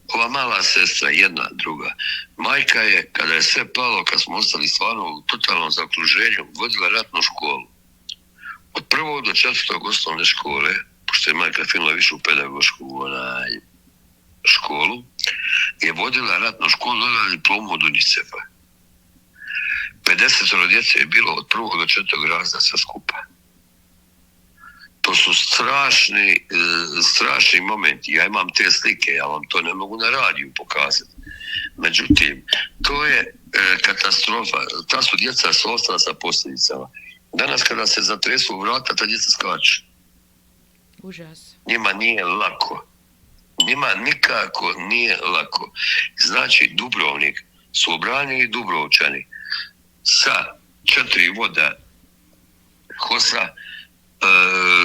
Speaker 8: Ova mala sestra, jedna, druga. Majka je, kada je sve palo, kad smo ostali stvarno u totalnom zaokruženju, vodila ratnu školu. Od 1. do 4. osnovne škole, pošto je majka finila višu pedagošku školu, je vodila ratnu školu, dobila diplomu od UNICEF-a. 50 djece je bilo od 1. do 4. razreda sve skupa. To su strašni momenti. Ja imam te slike, ja vam to ne mogu na radiju pokazati. Međutim, to je katastrofa. Ta su djeca ostala sa posljedicama. Danas kada se zatresu vrata, ta djeca skaču.
Speaker 3: Užas.
Speaker 8: Njima nije lako. Njima nikako nije lako. Znači, Dubrovnik su obranili Dubrovčani sa 4 voda HOS-a,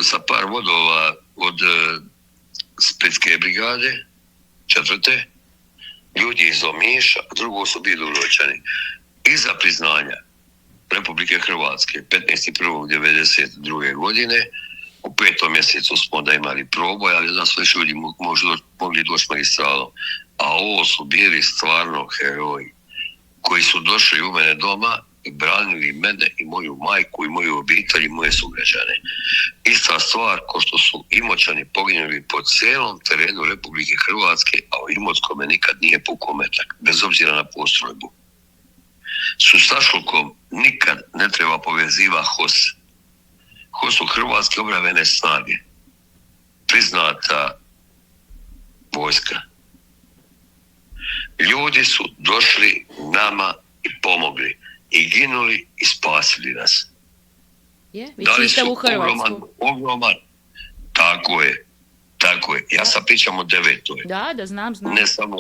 Speaker 8: sa par vodova od Splitske brigade, 4. ljudi iz Omiša, drugo su bili Dubrovčani. Iza priznanja Republike Hrvatske 15.1.1992. godine u 5. mjesecu smo onda imali proboj, ali da su još ljudi mogli doći magistralom. A ovo su bili stvarno heroji koji su došli u mene doma i branili mene i moju majku i moju obitelj i moje sugrađane. Ista stvar ko što su Imoćani poginuli po cijelom terenu Republike Hrvatske, a u Imotskome nikad nije pukao metak, bez obzira na postrojbu. Su Sašlukom nikad ne treba poveziva HOS. HOS su Hrvatske obrambene snage, priznata vojska. Ljudi su došli nama i pomogli i ginuli i spasili nas.
Speaker 3: Vi čitavu Hrvatsku.
Speaker 8: Ogroman. Tako je. Ja sam pričam o 9.
Speaker 3: Da, znam.
Speaker 8: Ne samo,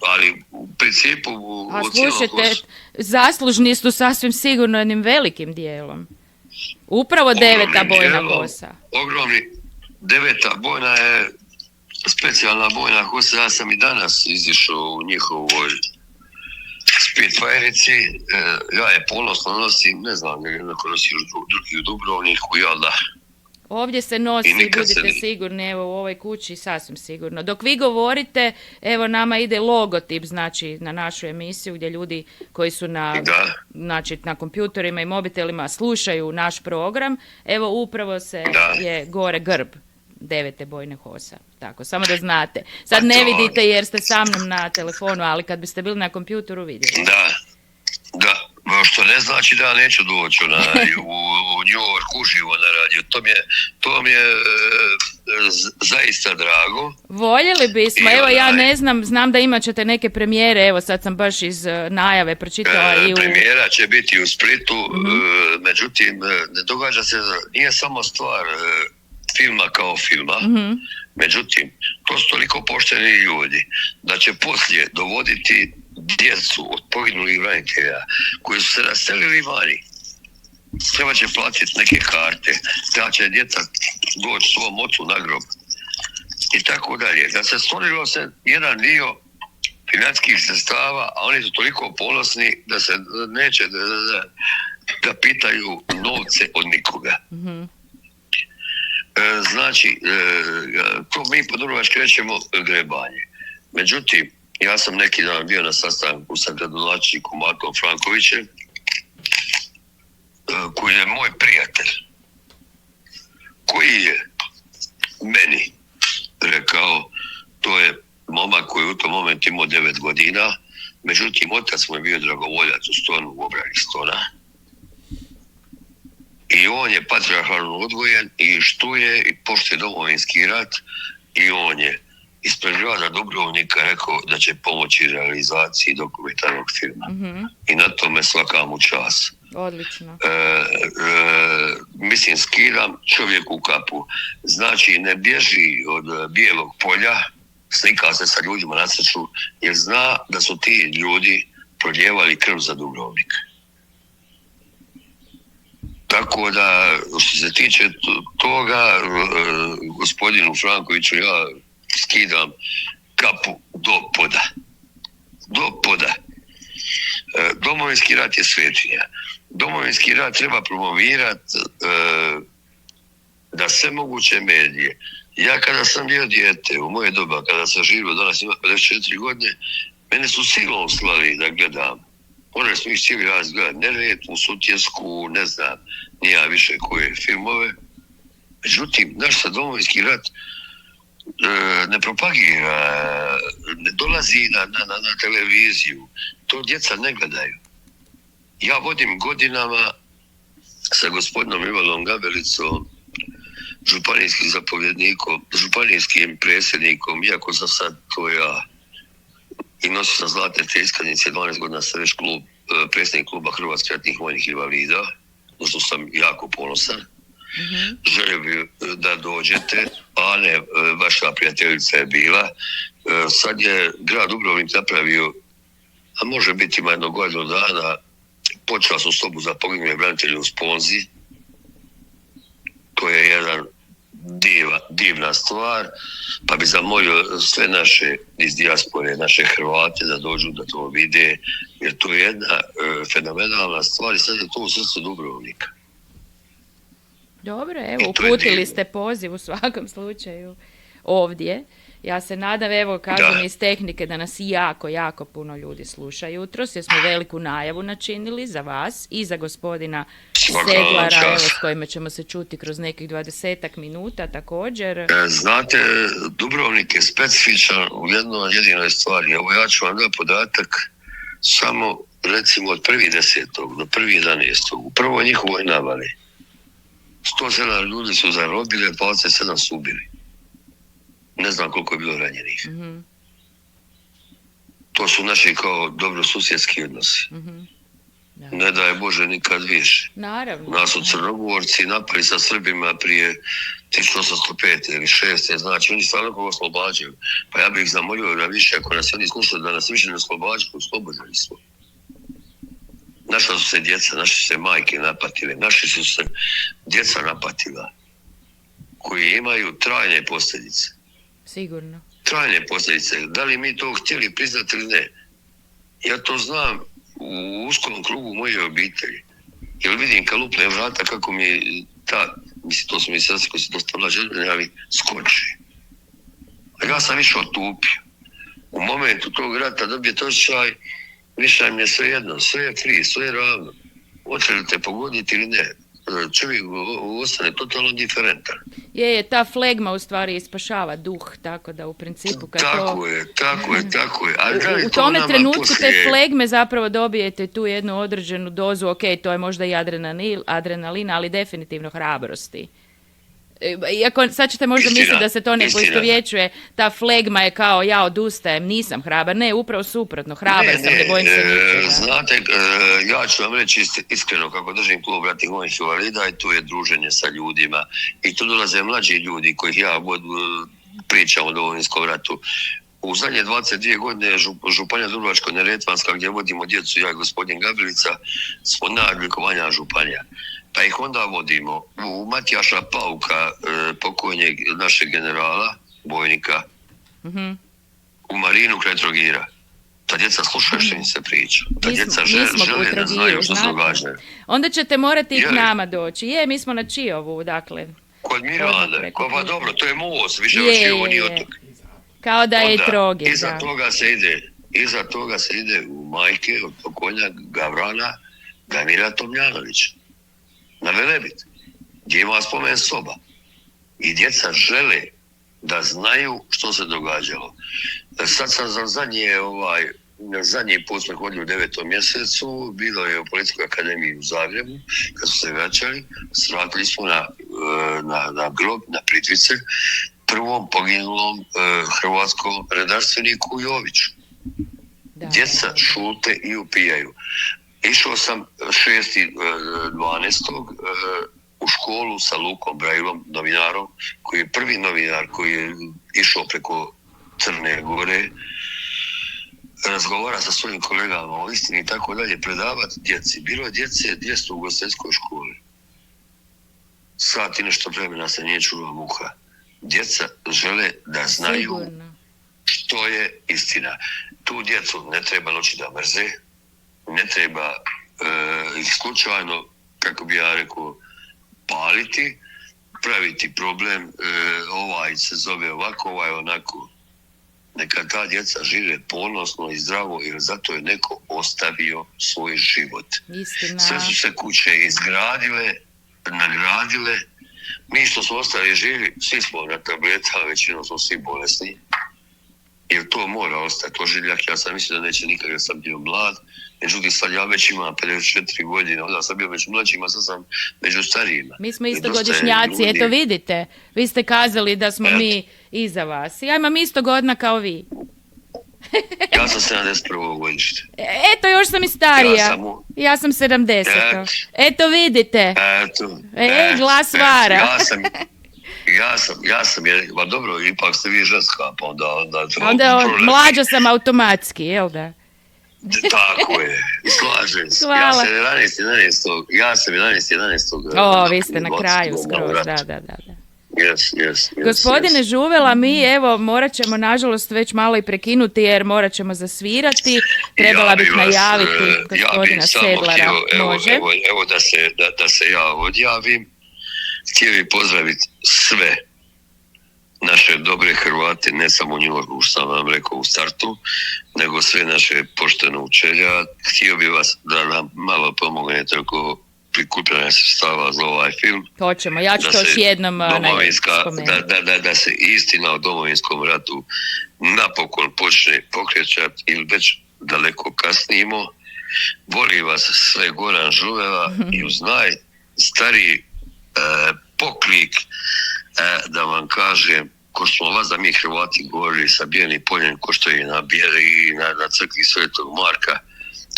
Speaker 8: ali u principu...
Speaker 3: A slušajte, zaslužni su sasvim sigurno jednim velikim dijelom. Upravo 9. bojna HOS-a.
Speaker 8: Ogromni. 9. bojna je specijalna bojna HOS-a. Ja sam i danas izišao u njihovoj Spitfajerici. Ja je ponosno nosim, ne znam, neko nosi drugi u Dubrovniku, jel da?
Speaker 3: Ovdje se nosi, budite sigurni, evo u ovoj kući sasvim sigurno. Dok vi govorite, evo nama ide logotip, znači na našu emisiju gdje ljudi koji su na kompjuterima i mobitelima slušaju naš program, evo upravo je gore grb 9. bojne HOS-a. Tako, samo da znate. Sad ne vidite jer ste sa mnom na telefonu, ali kad biste bili na kompjuteru vidjeli.
Speaker 8: Da. Što ne znači da ja neću doći u New York uživo na radio. To mi je zaista drago.
Speaker 3: Voljeli bismo, evo ja ne znam da imat ćete neke premijere, evo sad sam baš iz najave pročitala i u...
Speaker 8: Premijera će biti u Splitu, međutim, ne događa se, nije samo stvar filma kao filma, međutim, to su toliko pošteni ljudi da će poslije dovoditi djecu od poginulih branitelja koji su se raselili vani. Treba će platiti neke karte, treba će djeca doći svom ocu na grob i tako dalje. Da se stvorilo se jedan dio financijskih sredstava, a oni su toliko ponosni da se neće da pitaju novce od nikoga. Znači, to mi po Dubrovački rećemo grebanje. Međutim, ja sam neki dan bio na sastanku sa gradonačelnikom Markom Frankovićem, koji je moj prijatelj, koji je meni rekao, to je momak koji u tom momentu imao 9 godina, međutim, otac mu je bio dragovoljac u Stonu, u obrani Stona, i on je patrijarhalno odvojen i štuje i poštuje Domovinski rat i on je ispred grada Dubrovnika rekao da će pomoći realizaciji dokumentarnog filma. I na tome svaka mu čast.
Speaker 3: Odlično.
Speaker 8: Mislim, skidam čovjeku kapu. Znači, ne bježi od Bijelog polja, slika se sa ljudima na srcu, jer zna da su ti ljudi proljevali krv za Dubrovnik. Tako da, što se tiče toga, gospodinu Frankoviću ja skidam kapu do poda. Do poda. Domovinski rat je svetinja. Domovinski rat treba promovirati da sve moguće medije. Ja kada sam bio dijete, u moje doba, kada sam živio, danas ima 54 godine, mene su silom slali da gledam. Morali smo ih cijeli raz gledati, Neretvu, Sutjesku, ne znam, nija više koje filmove. Međutim, naš se domovinski rat ne propagira, ne dolazi na televiziju. To djeca ne gledaju. Ja vodim godinama sa gospodinom Ivanom Gabelicom, županijskim zapovjednikom, županijskim predsjednikom, iako sam sad to ja i nosio sam zlatne te iskaznice, 12 godina sam već predsjednik kluba Hrvatskih ratnih vojnih invalida, što sam jako ponosan. Želio bi da dođete, a ne, vaša prijateljica je bila. Sad je grad Dubrovnik napravio, a može biti ima jedno godinu dana, počela su sobu za poginule branitelje u Sponzi. To je jedan divna stvar, pa bi zamolio sve naše iz dijaspore, naše Hrvate da dođu da to vide, jer to je jedna fenomenalna stvar i sad je to u srcu Dubrovnika.
Speaker 3: Dobro, evo, uputili ste poziv u svakom slučaju ovdje. Ja se nadam, evo, kažem iz tehnike da nas jako puno ljudi sluša jutros, jer smo veliku najavu načinili za vas i za gospodina Seglara, evo, s kojima ćemo se čuti kroz nekih 20 minuta također.
Speaker 8: Znate, Dubrovnik je specifičan u jednoj jedinoj stvari. Evo, ja ću vam dati podatak samo, recimo, od 1.10. do 1.11. u prvoj njihovoj navali 107 ljudi su zarobili, 27 su ubili. Ne znam koliko je bilo ranjenih. To su naši kao dobrosusjedski odnosi. Ne daj Bože nikad više.
Speaker 3: Naravno.
Speaker 8: Nas su Crnogorci napali sa Srbima prije 1805 ili 6. Znači oni stvarno koga oslobađaju. Pa ja bih ih zamolio da više, ako nas oni slušaju, da nas više ne oslobađaju, oslobođeni smo. Naša su se djeca, naše su se majke napatile, naši su se djeca napatila, koji imaju trajne posljedice.
Speaker 3: Sigurno.
Speaker 8: Trajne posljedice. Da li mi to htjeli priznati ili ne? Ja to znam u uskom krugu moje obitelji. Jer vidim kad lupne vrata kako mi mislim to su mi sestri koji su dosta mlađe, ali skoči. A ja sam više otupio. U momentu tog rata dobijete osjećaj, više im je sve jedno, sve je free, sve je ravno. Hoće li te pogoditi ili ne? Čovjek ostane totalno diferentan.
Speaker 3: Je, ta flegma u stvari ispašava duh, tako da u principu kad
Speaker 8: tako je.
Speaker 3: U tome trenutku te flegme zapravo dobijete tu jednu određenu dozu, ok, to je možda i adrenalina, ali definitivno hrabrosti. Iako sad ćete možda misliti da se to ne poistovjećuje, ta flegma je kao ja odustajem, nisam hrabar, ne, upravo suprotno, hrabar sam, ne bojim se ničega.
Speaker 8: Znate, ja ću vam reći iskreno kako držim klub ratnih vojnih invalida i tu je druženje sa ljudima i tu dolaze mlađi ljudi kojih ja pričam o Domovinskom ratu. U zadnje 22 godine Županija Dubrovačko-neretvanska gdje vodimo djecu, ja i gospodin Gabelica, smo najodlikovanja županija. Pa ih onda vodimo u Matijaša Pauka, pokojnjeg našeg generala, bojnika, u Marinu kraj Trogira. Ta djeca slušaju što im se priča. Ta djeca žele da znaju što se događa.
Speaker 3: Onda ćete morati i k nama doći. Mi smo na Čiovu, dakle.
Speaker 8: Kod Mirande, pa dobro, to je most, više od Čiovo nije otok.
Speaker 3: Kao da je i Trogir.
Speaker 8: Iza toga se ide u majke od pokojnja Gavrana Damira Tomljanovića. Na Velebit, gdje ima spomen soba. I djeca žele da znaju što se događalo. Sad sam za zadnji put smo hodili u 9. mjesecu, bilo je u Policijskoj akademiji u Zagrebu, kad su se vraćali, svratili smo na grob, na Plitvice, prvom poginulom hrvatskom redarstveniku Joviću. Djeca šute i upijaju. Išao sam 6.12. u školu sa Lukom Brajlom, novinarom, koji je prvi novinar koji je išao preko Crne Gore, razgovara sa svojim kolegama o istini i tako dalje, predavati djeci. Bilo je djece 200 u ugostiteljskoj školi. sat i nešto vremena se nije čula muha. Djeca žele da znaju
Speaker 3: Sigurno.
Speaker 8: što je istina. Tu djecu ne treba naučiti da mrze, ne treba ih slučajno, kako bi ja rekao, paliti, praviti problem, ovaj se zove ovako, ovaj onako. Neka ta djeca žive ponosno i zdravo, jer zato je neko ostavio svoj život.
Speaker 3: Istina.
Speaker 8: Sve su se kuće izgradile, nagradile. Mi što smo ostali živi, svi smo na tabletama, većinom smo svi bolesni. Jer to mora ostati ožiljak. Ja sam mislio da neće nikad, jer sam bio mlad. Međutim, sad ja već imam 54 godine, onda sam bio među mlađima, sad sam među starijima.
Speaker 3: Mi smo
Speaker 8: I dosta je
Speaker 3: istogodišnjaci,
Speaker 8: ljudi.
Speaker 3: eto vidite, vi ste kazali da smo mi iza vas. Ja imam isto godina kao vi.
Speaker 8: Ja sam 71. godište.
Speaker 3: Eto, još sam i starija.
Speaker 8: Ja sam u-
Speaker 3: Ja sam 70. Eto vidite.
Speaker 8: Eto.
Speaker 3: Glas vara.
Speaker 8: Ja sam, ma dobro, ipak ste vi ženska, pa onda to
Speaker 3: Onda
Speaker 8: proleti.
Speaker 3: mlađa sam automatski, jel da?
Speaker 8: Tako je, slažem se.
Speaker 3: Hvala.
Speaker 8: Ja sam 11.11.
Speaker 3: O, vi ste na kraju skroz, da.
Speaker 8: Yes.
Speaker 3: Gospodine Žuvela, mi evo morat ćemo nažalost već malo i prekinuti jer morat ćemo zasvirati. Trebala bih najaviti gospodina Sedlara. Može?
Speaker 8: Evo da se ja odjavim. Htio bih pozdraviti sve naše dobre Hrvate, ne samo u New Yorku, što sam vam rekao u startu, nego sve naše poštene učelja. Htio bih vas da nam malo pomognete oko prikupljanja sredstava za ovaj film.
Speaker 3: Hoćemo, ja ću to još jednom spomenuti.
Speaker 8: Da se istina o Domovinskom ratu napokon počne pokrećati ili već daleko kasnimo. Voli vas sve Goran Žuvela i uz najstariji poklik da vam kažem, ko što smo vas da mi Hrvati govorili sa bijelim poljem, ko što je na bijeli i na crkvi Svetog Marka,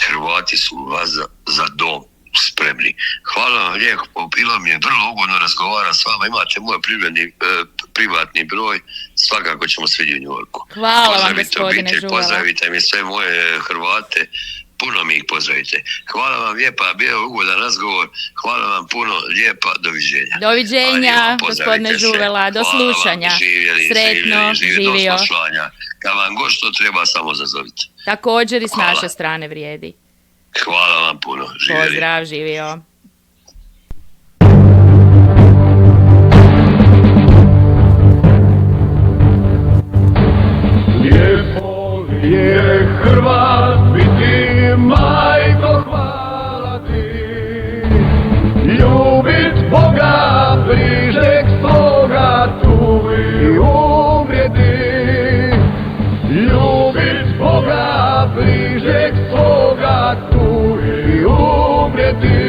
Speaker 8: Hrvati su vas za dom spremni. Hvala vam lijepo, bilo mi je vrlo ugodno razgovarati s vama, imate moj privatni broj, svakako ćemo svi u New Yorku.
Speaker 3: Hvala vam, gospodine Žuvela.
Speaker 8: Pozdravite mi sve moje Hrvate, puno mi ih pozdravite. Hvala vam lijepa, bio je ugodan razgovor, hvala vam puno, lijepa, doviđenja.
Speaker 3: Doviđenja, gospodine Žuvela, do slušanja. Sretno, živio.
Speaker 8: Do slušanja. Kad vam god što treba, samo zazovite.
Speaker 3: Također i s naše strane vrijedi.
Speaker 8: Hvala vam puno. Živjeli.
Speaker 3: Pozdrav, živio.
Speaker 4: Lijepo je Hrvat biti, majko, hvala ti. Ljubit Boga, bližeg svoga, tu i umrijeti. Ljubit Boga, bližeg svoga, tu i umrijeti.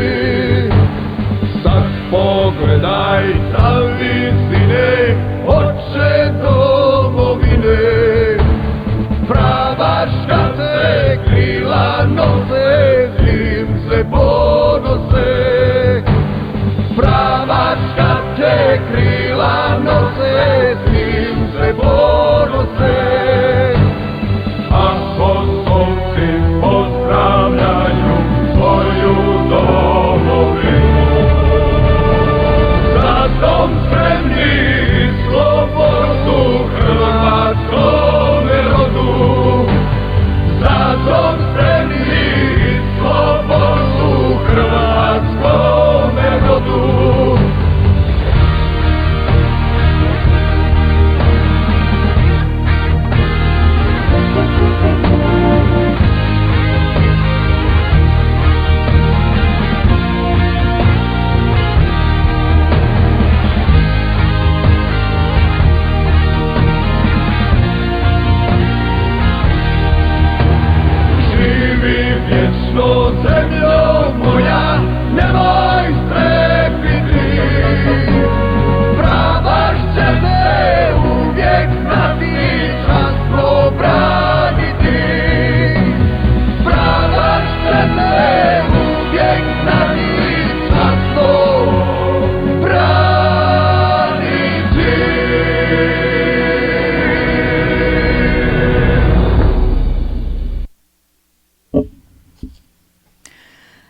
Speaker 4: Sad pogledaj sa visine, oče domovine. Pravaška se krila nose, zim se ponose. Pravaška se krila nose, zim se ponose. A kosovci pozdravljaju svoju domovinu. Za dom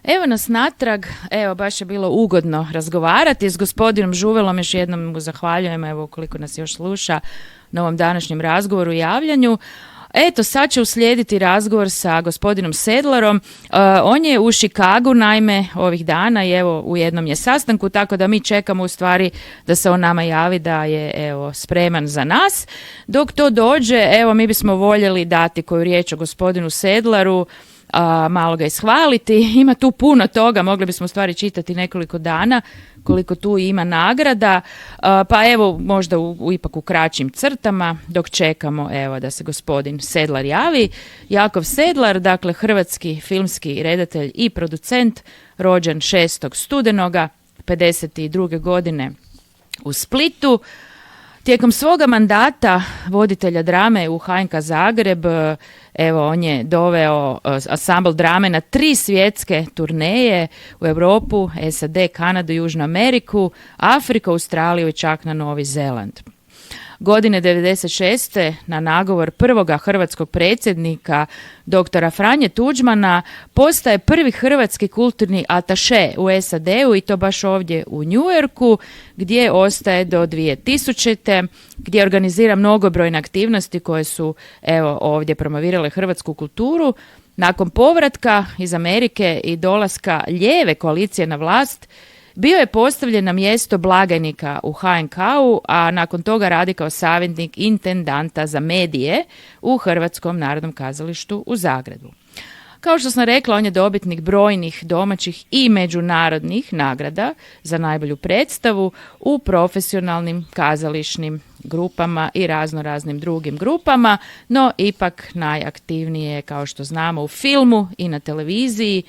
Speaker 3: Evo nas natrag, evo baš je bilo ugodno razgovarati s gospodinom Žuvelom, još jednom mu zahvaljujem, evo ukoliko nas još sluša na ovom današnjem razgovoru i javljanju. Eto, sad će uslijediti razgovor sa gospodinom Sedlarom. On je u Chicagu, naime, ovih dana i evo u jednom je sastanku, tako da mi čekamo u stvari da se on nama javi da je evo spreman za nas. Dok to dođe, evo mi bismo voljeli dati koju riječ o gospodinu Sedlaru, malo ga ishvaliti. Ima tu puno toga, mogli bismo u stvari čitati nekoliko dana koliko tu ima nagrada, pa evo možda ipak u kraćim crtama dok čekamo evo da se gospodin Sedlar javi. Jakov Sedlar, dakle hrvatski filmski redatelj i producent, rođen 6. studenoga 52. godine u Splitu. Tijekom svoga mandata voditelja drame u HNK Zagreb, evo on je doveo ansambl drame na 3 svjetske turneje u Europu, SAD, Kanadu, Južnu Ameriku, Afriku, Australiju i čak na Novi Zeland. Godine 96. na nagovor prvoga hrvatskog predsjednika doktora Franje Tuđmana postaje prvi hrvatski kulturni ataše u SAD-u i to baš ovdje u New Yorku gdje ostaje do 2000. gdje organizira mnogobrojne aktivnosti koje su evo ovdje promovirale hrvatsku kulturu. Nakon povratka iz Amerike i dolaska lijeve koalicije na vlast, bio je postavljen na mjesto blagajnika u HNK-u, a nakon toga radi kao savjetnik intendanta za medije u Hrvatskom narodnom kazalištu u Zagrebu. Kao što sam rekla, on je dobitnik brojnih domaćih i međunarodnih nagrada za najbolju predstavu u profesionalnim kazališnim grupama i raznoraznim drugim grupama, no ipak najaktivnije, kao što znamo, u filmu i na televiziji,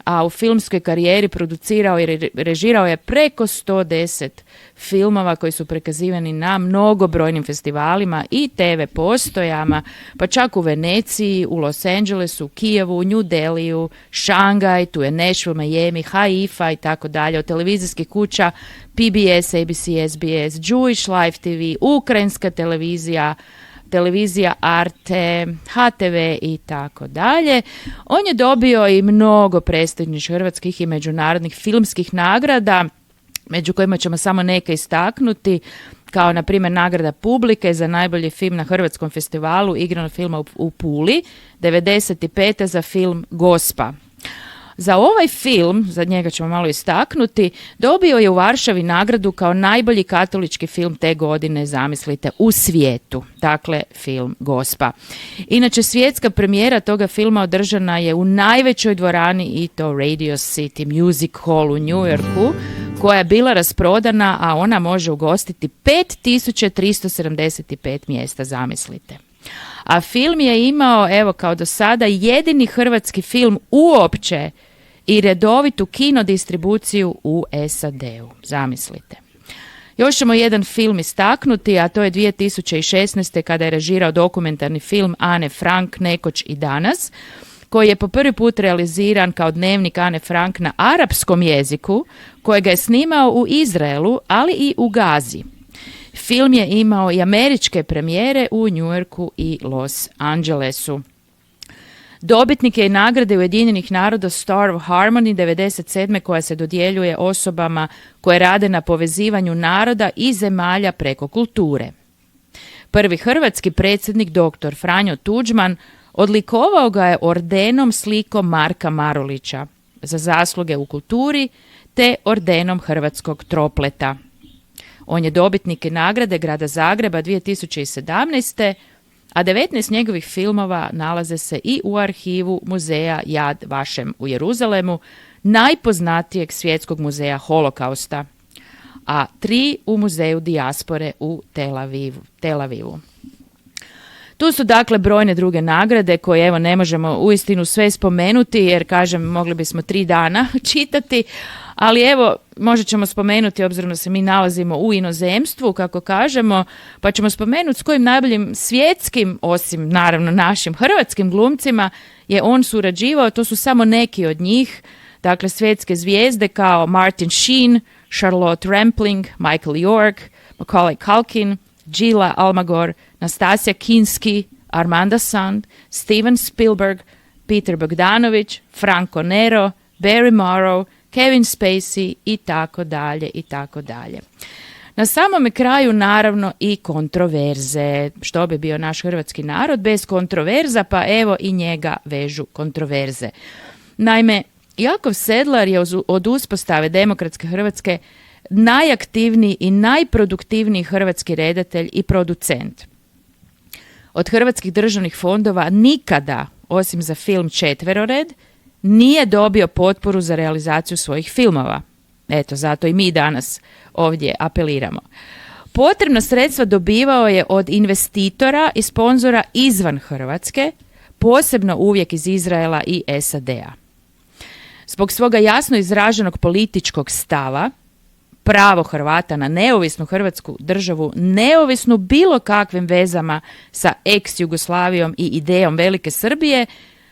Speaker 3: a u filmskoj karijeri producirao i režirao je preko 110 filmova koji su prikazivani na mnogobrojnim festivalima i TV postojama, pa čak u Veneciji, u Los Angelesu, Kijevu, New Delhiju, Šangaj, tu je Nashville, Miami, Haifa i tako dalje, od televizijskih kuća PBS, ABC, SBS, Jewish Live TV, ukrajinska televizija Arte, HTV i tako dalje. On je dobio i mnogo prestižnih hrvatskih i međunarodnih filmskih nagrada, među kojima ćemo samo neke istaknuti, kao na primjer nagrada Publike za najbolji film na Hrvatskom festivalu igranog filma u Puli, 95. za film Gospa. Za ovaj film, za njega ćemo malo istaknuti, dobio je u Varšavi nagradu kao najbolji katolički film te godine, zamislite, u svijetu. Dakle, film Gospa. Inače, svjetska premijera toga filma održana je u najvećoj dvorani i to Radio City Music Hall u New Yorku, koja je bila rasprodana, a ona može ugostiti 5375 mjesta, zamislite. A film je imao, evo kao do sada, jedini hrvatski film uopće i redovitu kinodistribuciju u SAD-u. Zamislite. Još ćemo jedan film istaknuti, a to je 2016. kada je režirao dokumentarni film Ane Frank, Nekoć i danas, koji je po prvi put realiziran kao dnevnik Ane Frank na arapskom jeziku, kojega je snimao u Izraelu, ali i u Gazi. Film je imao i američke premijere u New Yorku i Los Angelesu. Dobitnik je i nagrade Ujedinjenih naroda Star of Harmony 97. koja se dodjeljuje osobama koje rade na povezivanju naroda i zemalja preko kulture. Prvi hrvatski predsjednik dr. Franjo Tuđman odlikovao ga je ordenom slikom Marka Marulića za zasluge u kulturi te ordenom Hrvatskog tropleta. On je dobitnik nagrade Grada Zagreba 2017. a 19 njegovih filmova nalaze se i u arhivu muzeja Yad Vashem u Jeruzalemu, najpoznatijeg svjetskog muzeja holokausta, a 3 u muzeju dijaspore u Tel Avivu. Tu su dakle brojne druge nagrade koje evo ne možemo uistinu sve spomenuti jer kažem mogli bismo 3 dana čitati, ali evo možda ćemo spomenuti obzirom da se mi nalazimo u inozemstvu kako kažemo, pa ćemo spomenuti s kojim najboljim svjetskim, osim naravno našim hrvatskim glumcima je on surađivao. To su samo neki od njih, dakle svjetske zvijezde kao Martin Sheen, Charlotte Rampling, Michael York, Macaulay Culkin, Gila Almagor, Nastasja Kinski, Armanda Sand, Steven Spielberg, Peter Bogdanovich, Franco Nero, Barry Morrow, Kevin Spacey i tako dalje i tako dalje. Na samome kraju naravno i kontroverze. Što bi bio naš hrvatski narod bez kontroverza, pa evo i njega vežu kontroverze. Naime, Jakov Sedlar je od uspostave demokratske Hrvatske najaktivniji i najproduktivniji hrvatski redatelj i producent. Od hrvatskih državnih fondova nikada, osim za film Četverored, nije dobio potporu za realizaciju svojih filmova. Eto, zato i mi danas ovdje apeliramo. Potrebna sredstva dobivao je od investitora i sponzora izvan Hrvatske, posebno uvijek iz Izraela i SAD-a. Zbog svoga jasno izraženog političkog stava, pravo Hrvata na neovisnu Hrvatsku državu, neovisnu bilo kakvim vezama sa ex-Jugoslavijom i idejom Velike Srbije,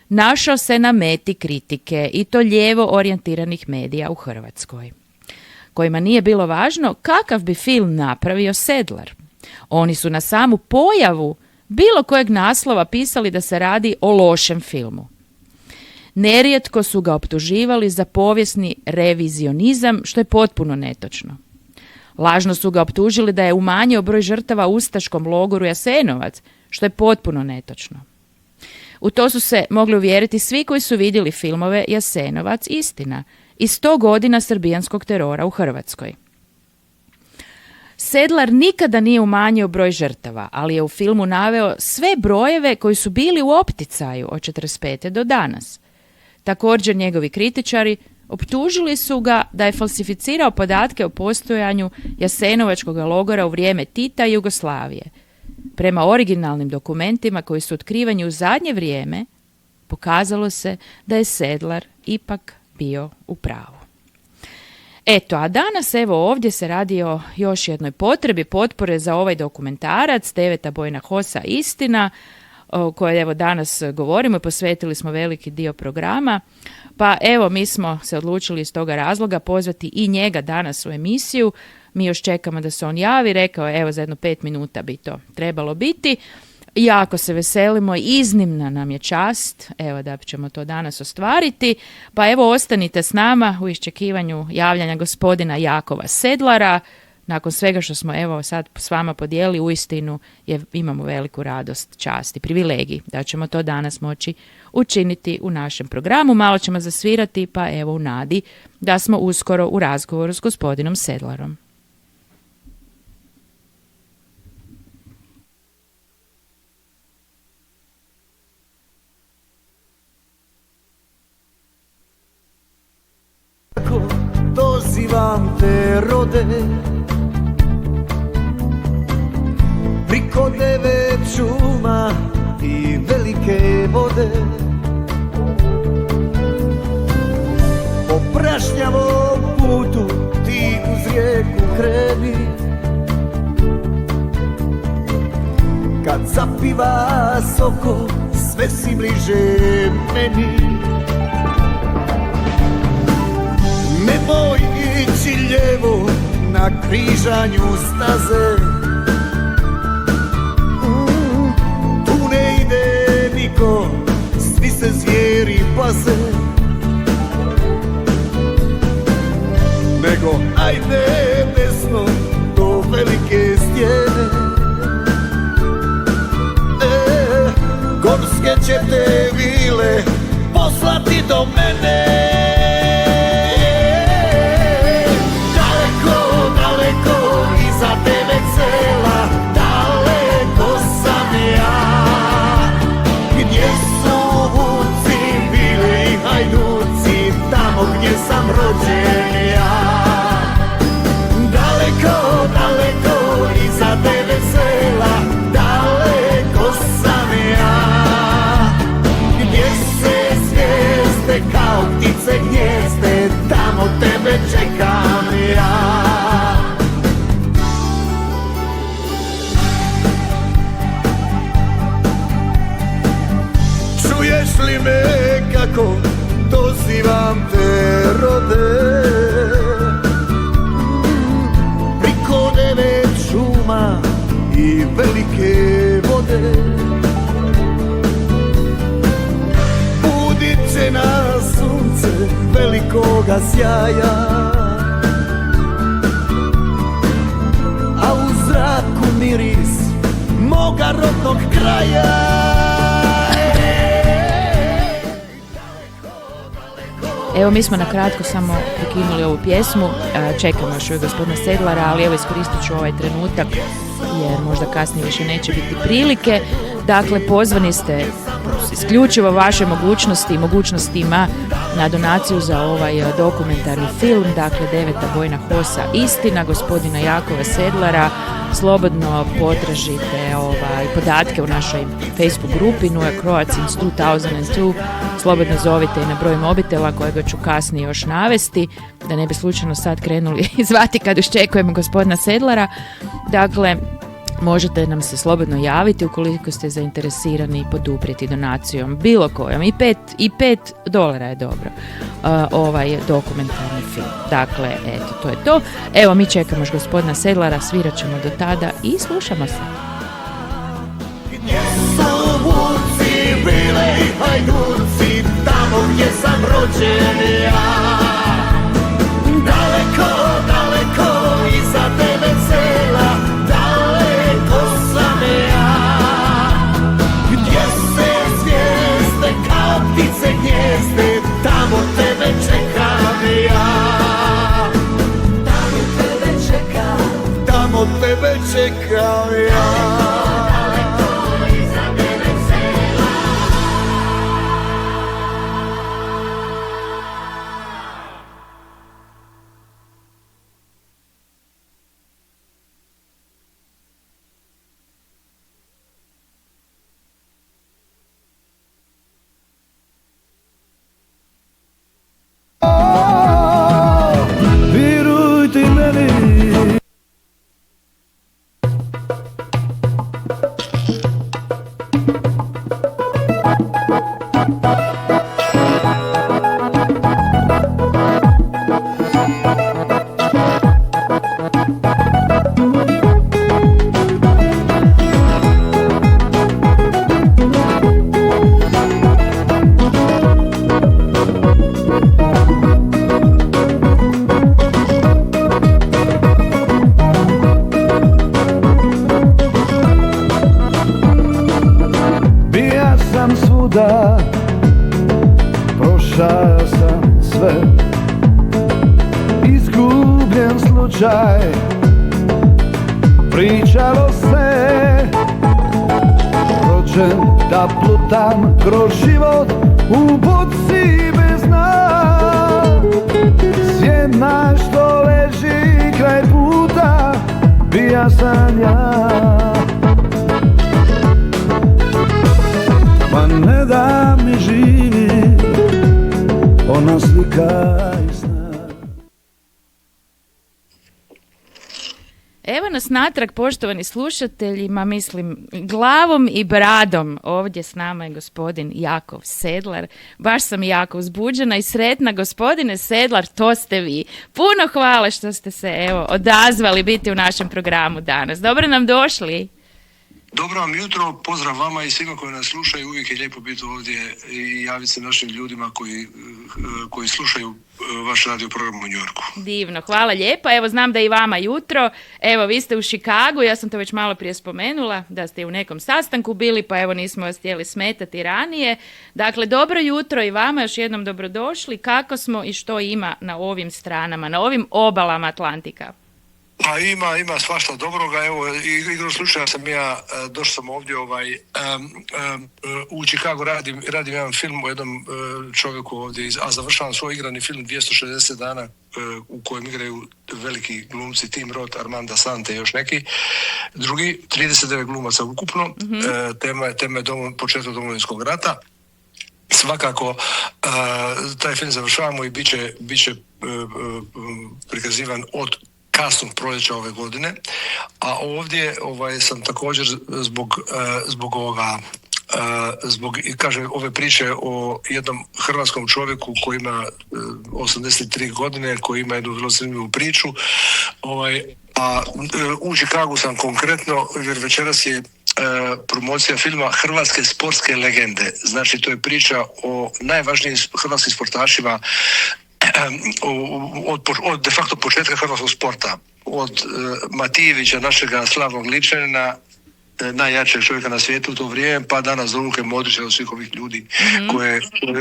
Speaker 3: našao se na meti kritike i to lijevo orijentiranih medija u Hrvatskoj, kojima nije bilo važno kakav bi film napravio Sedlar. Oni su na samu pojavu bilo kojeg naslova pisali da se radi o lošem filmu. Nerijetko su ga optuživali za povijesni revizionizam, što je potpuno netočno. Lažno su ga optužili da je umanjio broj žrtava u ustaškom logoru Jasenovac, što je potpuno netočno. U to su se mogli uvjeriti svi koji su vidjeli filmove Jasenovac, istina, i 100 godina srbijanskog terora u Hrvatskoj. Sedlar nikada nije umanjio broj žrtava, ali je u filmu naveo sve brojeve koji su bili u opticaju od 45. do danas. Također njegovi kritičari optužili su ga da je falsificirao podatke o postojanju Jasenovačkog logora u vrijeme Tita i Jugoslavije. Prema originalnim dokumentima koji su otkrivani u zadnje vrijeme, pokazalo se da je Sedlar ipak bio u pravu. Eto, a danas evo ovdje se radi o još jednoj potrebi potpore za ovaj dokumentarac Teveta Bojna Hosa Istina, o kojoj evo danas govorimo i posvetili smo veliki dio programa. Pa evo mi smo se odlučili iz toga razloga pozvati i njega danas u emisiju. Mi još čekamo da se on javi, rekao je evo za jedno 5 minuta bi to trebalo biti. Jako se veselimo, iznimna nam je čast, evo da ćemo to danas ostvariti. Pa evo ostanite s nama u iščekivanju javljanja gospodina Jakova Sedlara. Nakon svega što smo evo sad s vama podijeli, uistinu imamo veliku radost, čast i privilegij da ćemo to danas moći učiniti u našem programu. Malo ćemo zasvirati, pa evo u nadi da smo uskoro u razgovoru s gospodinom Sedlarom.
Speaker 7: Dozivam te rode, priko 9 šuma i velike vode. Po prašnjavom putu ti uz rijeku kreni, kad zapiva soko sve si bliže meni. Nemoj ići lijevo na križanju staze, tu ne ide niko, svi se zvijeri paze. Nego ajde desno do velike stijene, gorske će te vile poslati do mene. Za 9 sela daleko sam ja, gdje su vuci bili hajduci, tamo gdje sam rođen ja. Daleko, daleko iza 9 sela daleko sam ja, gdje se zvijezde kao ptice gnjezde, tamo tebe čekam ja. Čuješ li me kako dozivam te rode? tvoga sjaja, a u zraku miris moga rodnog kraja.
Speaker 3: Evo, mi smo na kratko samo prekinuli ovu pjesmu, čekamo još uvijek gospodina Sedlara, ali evo iskoristit ću ovaj trenutak jer možda kasnije više neće biti prilike. Dakle, pozvani ste isključivo vaše mogućnosti i mogućnostima na donaciju za ovaj dokumentarni film, dakle 9. bojna HOS-a Istina gospodina Jakova Sedlara. Slobodno potražite podatke u našoj Facebook grupi New York Croats since 2002. Slobodno zovite i na broj mobitela kojega ću kasnije još navesti, da ne bi slučajno sad krenuli zvati kad iščekujemo gospodina Sedlara. Dakle, možete nam se slobodno javiti ukoliko ste zainteresirani i poduprijeti donacijom bilo kojom. I $5 je dobro. Ovaj dokumentarni film. Dakle, eto, to je to. Evo, mi čekamo još gospodina Sedlara, svirat ćemo do tada i slušamo se.
Speaker 7: Gdje su vuci, bile i hajduci, tamo gdje sam rođen ja. Daleko, daleko iza tebe sela, daleko sam ja. Gdje se zvijezde kao ptice gnjezde, tamo tebe čekam ja. Tamo tebe čekam, tamo tebe čekam ja. Prošao sam sve, izgubljen slučaj, pričalo se, rođen da plutam kroz život u boci bez dna. Sjena što leži kraj puta, bija sam ja. Pa ne da mi živi ona slika i sna.
Speaker 3: Evo nas natrag, poštovani slušateljima, mislim glavom i bradom. Ovdje s nama je gospodin Jakov Sedlar. Baš sam jako uzbuđena i sretna. Gospodine Sedlar, to ste vi. Puno hvala što ste se odazvali biti u našem programu danas. Dobro nam došli.
Speaker 9: Dobro vam jutro, pozdrav vama i svima koji nas slušaju. Uvijek je lijepo biti ovdje i javiti se našim ljudima koji slušaju vaš radio program u New Yorku.
Speaker 3: Divno, hvala lijepo. Evo, znam da i vama jutro. Evo, vi ste u Chicagu, ja sam to već malo prije spomenula, da ste u nekom sastanku bili, pa evo nismo vas htjeli smetati ranije. Dakle, dobro jutro i vama, još jednom dobrodošli. Kako smo i što ima na ovim stranama, na ovim obalama Atlantika?
Speaker 9: Pa ima svašta dobroga, evo, igrom slučaja sam ja, došao sam ovdje, u Chicagu radim jedan film o jednom čovjeku ovdje, a završavam svoj igrani film 260 dana, u kojem igraju veliki glumci Tim Roth, Armand Assante i još neki drugi, 39 glumaca ukupno. Mm-hmm. Tema je početak Domovinskog rata. Svakako, taj film završavamo i bit će prikazivan od kasnog proljeća ove godine, a ovdje sam također zbog ove priče o jednom hrvatskom čovjeku koji ima 83 godine, koji ima jednu vrlo zanimljivu priču, a u Chicagu sam konkretno, jer večeras je promocija filma Hrvatske sportske legende. Znači, to je priča o najvažnijim hrvatskim sportašima od de facto početka hrvatskog sporta, od Matijevića, našega slavnog Ličanina, najjačeg čovjeka na svijetu u to vrijeme, pa danas do Luke Modrića, od svih ovih ljudi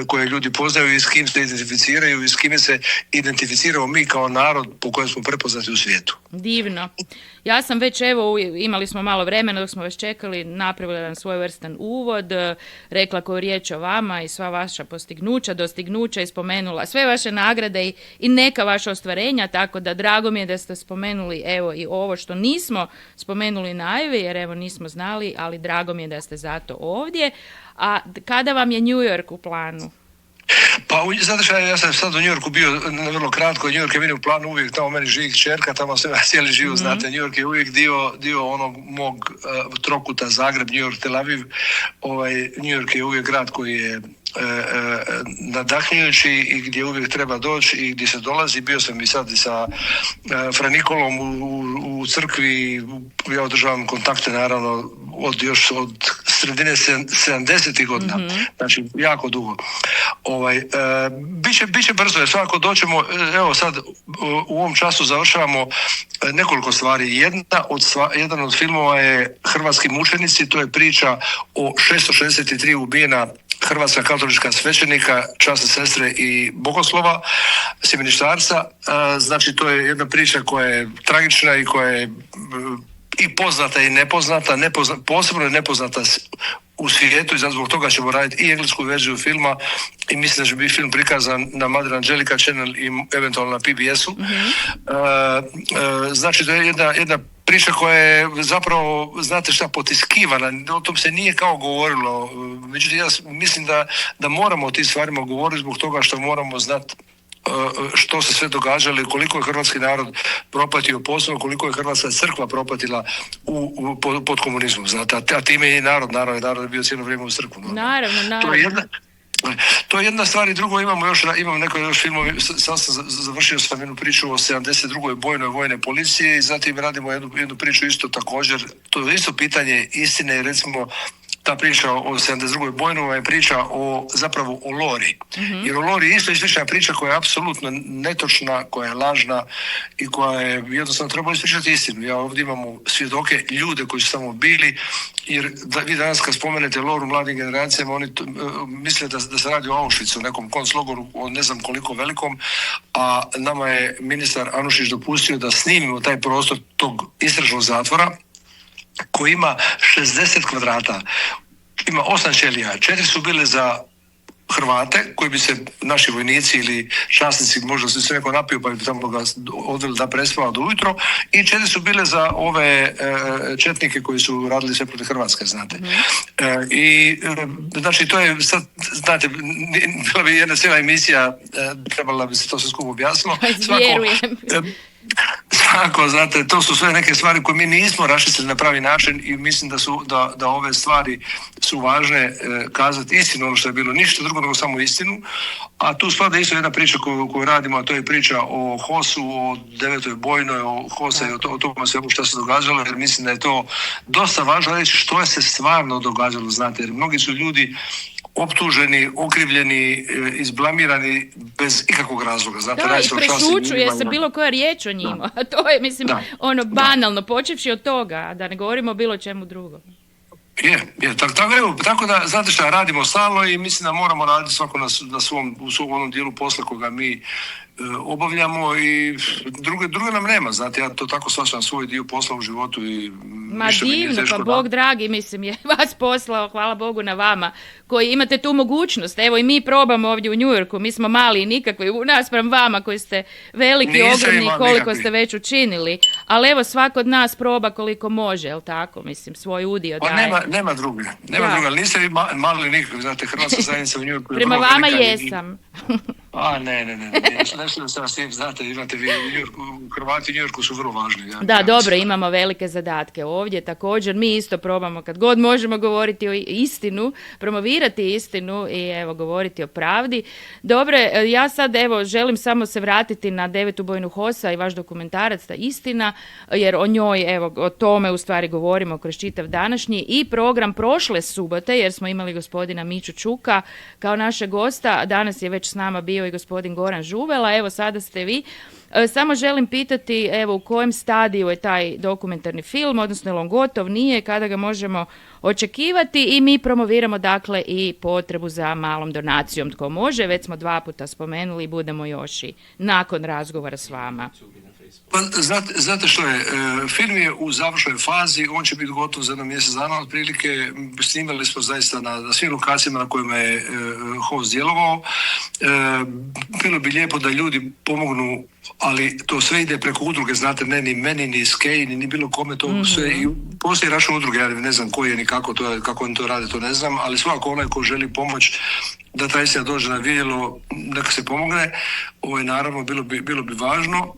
Speaker 9: koje ljudi poznaju i s kim se identificiraju i s kime se identificiramo mi kao narod po kojem smo prepoznati u svijetu.
Speaker 3: Divno. Ja sam već, evo, imali smo malo vremena dok smo vas čekali, napravila jedan svojevrstan uvod, rekla koju riječ o vama i sva vaša dostignuća i spomenula sve vaše nagrade i neka vaša ostvarenja, tako da drago mi je da ste spomenuli, evo, i ovo što nismo spomenuli najavi, jer evo nismo znali, ali drago mi je da ste zato ovdje. A kada vam je New York u planu?
Speaker 9: Pa, znate šta, ja sam sad u New Yorku bio vrlo kratko, New York je meni u planu uvijek, tamo meni živi kćerka, tamo sve cijeli život, znate, New York je uvijek dio onog mog trokuta, Zagreb, New York, Tel Aviv, New York je uvijek grad koji je nadahnjujući i gdje uvijek treba doći i gdje se dolazi. Bio sam i sad i sa Franikolom u crkvi, ja održavam kontakte naravno od sredine 70-ih godina, znači jako dugo. Biće brzo, jer svako doćemo, evo sad u ovom času završavamo nekoliko stvari. Jedan od filmova je Hrvatski mučenici, to je priča o 663 ubijena hrvatska katolička svećenika, časne sestre i bogoslova, sjemeništarca. Znači to je jedna priča koja je tragična i koja je i poznata i nepoznata, posebno je nepoznata u svijetu i zbog toga ćemo raditi i englesku verziju filma i mislim da će biti film prikazan na Mother Angelica Channel i eventualno na PBS-u. Znači to je jedna priča koja je zapravo, znate šta, potiskivana, o tom se nije kao govorilo. Međutim, ja mislim da moramo o tim stvarima govoriti zbog toga što moramo znati što se sve događalo i koliko je hrvatski narod propatio, posebno koliko je hrvatska crkva propatila pod komunizmom, znate, a time i narod je bio cijelo vrijeme u crkvu.
Speaker 3: Naravno.
Speaker 9: To je jedna stvar i drugo, imam neko još filmove, sad sam završio sam jednu priču o 72. bojnoj vojne policije i zatim radimo jednu priču isto također, to je isto pitanje istine, recimo ta priča o 72. bojnoj je priča zapravo o Lori. Jer o Lori je isto ispričana priča koja je apsolutno netočna, koja je lažna i koja je jednostavno treba ispričati istinu. Ja ovdje imamo svjedoke, ljude koji su tamo bili, jer vi danas kad spomenete Loru mladim generacijama, oni misle da se radi o Auschwitzu, nekom konclogoru, o ne znam koliko velikom, a nama je ministar Anušić dopustio da snimimo taj prostor tog istražnog zatvora koji ima 60 kvadrata, ima 8 ćelija, 4 su bile za Hrvate, koji bi se naši vojnici ili časnici, možda se neko napio pa bi tamo ga odveli da prespava do ujutro, i 4 su bile za ove četnike koji su radili sve protiv Hrvatske, znate. Znači to je sad, znate, bila bi jedna cijela emisija, trebala bi se to sve skupo objasnilo. Svako, znate, to su sve neke stvari koje mi nismo raščistili na pravi način i mislim da ove stvari su važne kazati istinu, ono što je bilo, ništa drugo nego samo istinu, a tu spada isto jedna priča koju radimo, a to je priča o HOS-u, o 9. bojnoj, o HOS-a i o tome svemu što se događalo, jer mislim da je to dosta važno reći što je se stvarno događalo, znate, jer mnogi su ljudi optuženi, okrivljeni, izblamirani bez ikakvog razloga. Znate,
Speaker 3: da, i prešućuje se bilo koja riječ o njima. A to je, mislim, banalno, počevši od toga, da ne govorimo o bilo čemu drugom. Tako da, znate šta, radimo stalno i mislim da moramo raditi svako na svom onom dijelu posla koga mi obavljamo i druge nam nema, znate, ja to tako shvaćam svoj dio posla u životu i divno, pa Bog dragi, mislim, je vas poslao, hvala Bogu na vama, koji imate tu mogućnost, evo i mi probamo ovdje u New Yorku, mi smo mali i nikakvi, naspram vama koji ste veliki, ogromni, koliko ste već učinili, ali evo svako od nas proba koliko može, jel tako, mislim, svoj udio daje.
Speaker 9: Nema druge, ali niste vi mali nikakvi, znate, Hrvatska zajednica u New Yorku je
Speaker 3: prema vama jesam.
Speaker 9: Ne. Nešto sam s tim, znate, imate vi u New Yorku, Hrvati u New Yorku su vrlo važni.
Speaker 3: Dobro, imamo velike zadatke ovdje, također mi isto probamo kad god možemo govoriti o istinu, promovirati istinu i evo govoriti o pravdi. Dobro, ja sad evo želim samo se vratiti na 9. bojnu HOS-a i vaš dokumentarac Ta istina, jer o njoj, evo, o tome u stvari govorimo kroz čitav današnji i program prošle subote, jer smo imali gospodina Miću Čuka kao našeg gosta, danas je već s nama bio bio i gospodin Goran Žuvela, evo sada ste vi. Samo želim pitati, evo, u kojem stadiju je taj dokumentarni film, odnosno je li on gotov, nije, kada ga možemo očekivati, i mi promoviramo dakle i potrebu za malom donacijom tko može, već smo 2 puta spomenuli i budemo još i nakon razgovora s vama.
Speaker 9: Pa, znate što je, film je u završnoj fazi, on će biti gotov za 1 mjesec dana, otprilike snimali smo zaista na svim lokacijama na kojima je host djelovao. Bilo bi lijepo da ljudi pomognu, ali to sve ide preko udruge, znate, ne ni meni, ni Skej, ni bilo kome, to sve, i postoji račun udruge, ja ne znam koji je ni kako oni to rade, to ne znam, ali svako onaj ko želi pomoć da ta istina dođe na vidjelo, neka se pomogne, naravno bilo bi važno.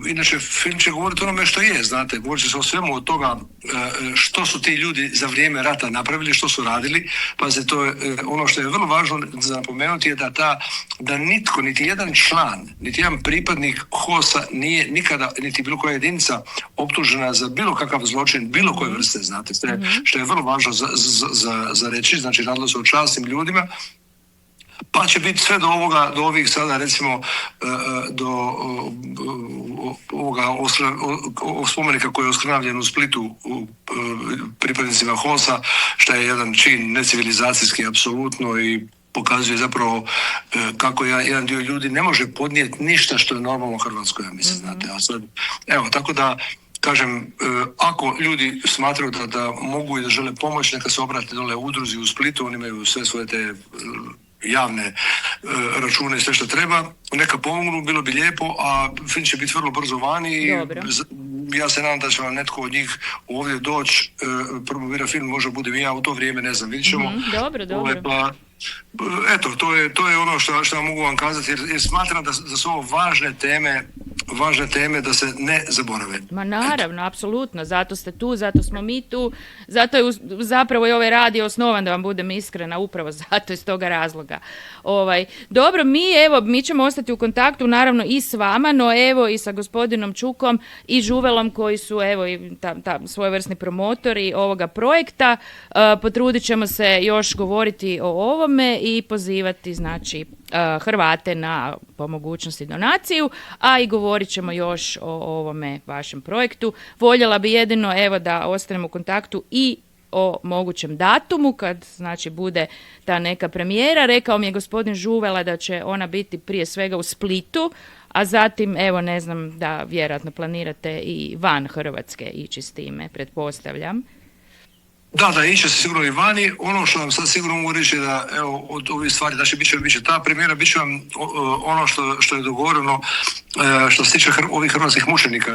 Speaker 9: Inače, film će govoriti o onome što je, znate, govorit će se o svemu od toga što su ti ljudi za vrijeme rata napravili, što su radili, pa se to ono što je vrlo važno za napomenuti je da nitko, niti jedan član, niti jedan pripadnik HOS-a nije nikada, niti bilo koja jedinica optužena za bilo kakav zločin, bilo koje vrste, znate, što je vrlo važno za reći, znači radilo se o časnim ljudima. Pa će biti sve do ovih sada, recimo, do ovoga spomenika koji je oskrnavljen u Splitu pripadnicima HOS-a, što je jedan čin necivilizacijski apsolutno i pokazuje zapravo kako jedan dio ljudi ne može podnijeti ništa što je normalno u Hrvatskoj, ja mislim, znate. A sad, evo, tako da kažem, ako ljudi smatraju da mogu i da žele pomoć, neka se obrate dole u udruzi u Splitu, oni imaju sve svoje te javne račune i sve što treba, neka pomognu, bilo bi lijepo, a film će biti vrlo brzo vani i ja se nadam da će vam netko od njih ovdje doći, promovira film, možda budem i ja u to vrijeme, ne znam, vidit ćemo.
Speaker 3: Dobro.
Speaker 9: Pa, eto, to je ono što mogu vam kazati, jer smatram da su ovo važne teme da se ne zaborave.
Speaker 3: Ma naravno, apsolutno, zato ste tu, zato smo mi tu, zato je zapravo i ovaj radio osnovan, da vam budem iskrena, upravo zato iz toga razloga. Dobro, mi ćemo ostati u kontaktu naravno i s vama, no evo i sa gospodinom Čukom i Žuvelom koji su evo i svojevrsni promotori ovoga projekta. Potrudit ćemo se još govoriti o ovome i pozivati znači Hrvate na po mogućnosti donaciju, a i govorit ćemo još o ovome vašem projektu. Voljela bi jedino evo da ostanemo u kontaktu i o mogućem datumu kad znači bude ta neka premijera. Rekao mi je gospodin Žuvela da će ona biti prije svega u Splitu, a zatim evo ne znam da vjerojatno planirate i van Hrvatske ići s time, pretpostavljam.
Speaker 9: Da, iće se sigurno i vani. Ono što vam sad sigurno mogu reći je da evo, od ovih stvari, znači bit će ta premijera, bit će vam ono što je dogovoreno što se tiče ovih hrvatskih mučenika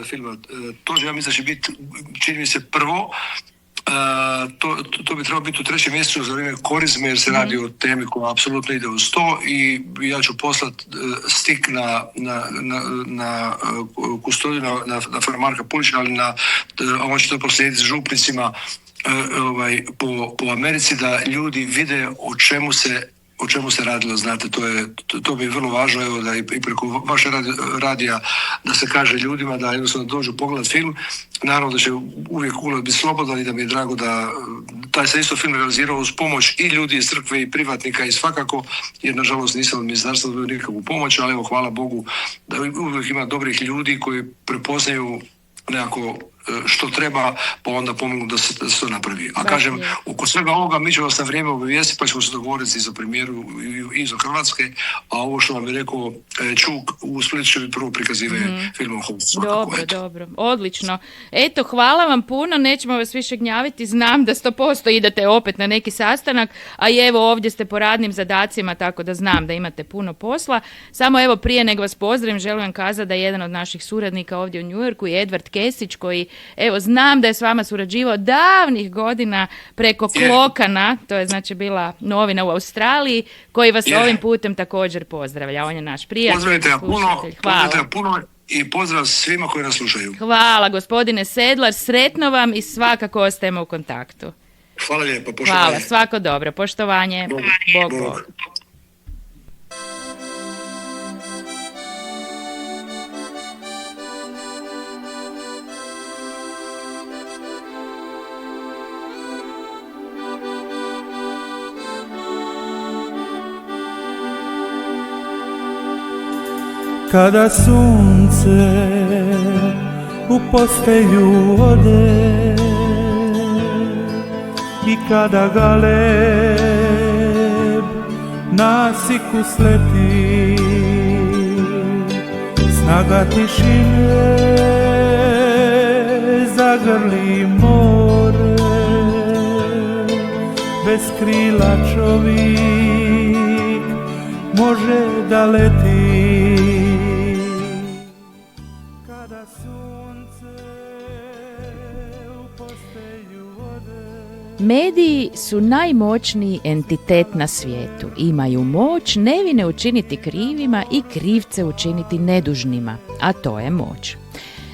Speaker 9: filma. To ja mislim da će biti, čini mi se, prvo. To bi trebalo biti u 3. mjesecu za vrijeme korizme, jer se radi o temi koja apsolutno ide uz to, i ja ću poslati stik na kustodiju, na Marka Pulića, ali on će to proslijediti s župnicima po Americi, da ljudi vide o čemu se radilo, znate, to bi je vrlo važno, evo, da i preko vaše radija da se kaže ljudima da jednostavno dođu pogledat film. Naravno da će uvijek ulaz biti slobodan i da mi je drago da taj se isto film realizirao uz pomoć i ljudi iz crkve i privatnika i svakako, jer nažalost nisam od ministarstva dobio nikakvu pomoć, ali evo, hvala Bogu da uvijek ima dobrih ljudi koji prepoznaju nekako što treba, pa onda pomognu da se to napravi. A kažem, oko svega ovoga mi ćemo vas na vrijeme obavijestiti, pa ćemo se dogovoriti za premijeru i za Hrvatske, a ovo što vam je rekao Čuk u Splitu će biti prvo prikazive filmom Host.
Speaker 3: Dobro, odlično. Eto, hvala vam puno, nećemo vas više gnjaviti, znam da 100% idete opet na neki sastanak, a i evo ovdje ste po radnim zadacima, tako da znam da imate puno posla. Samo evo prije nego vas pozdravim, želim vam kazati da je jedan od naših suradnika ovdje u New Yorku je Edvard Kesić, koji evo, znam da je s vama surađivao davnih godina preko Klokana, to je znači bila novina u Australiji, koji vas ovim putem također pozdravlja. On je naš prijatelj.
Speaker 9: Pozdravite puno i pozdrav svima koji nas slušaju.
Speaker 3: Hvala, gospodine Sedlar, sretno vam i svakako ostajemo u kontaktu.
Speaker 9: Hvala lijepo, poštovanje.
Speaker 3: Hvala, svako dobro, poštovanje. Bog.
Speaker 7: Kada sunce u postelju ode i kada galeb nasiku sleti, snaga tišine zagrli more, bez krila čovjek može da leti. Kada sunce u postelju ode.
Speaker 3: Mediji su najmoćniji entitet na svijetu. Imaju moć nevine učiniti krivima i krivce učiniti nedužnima, a to je moć.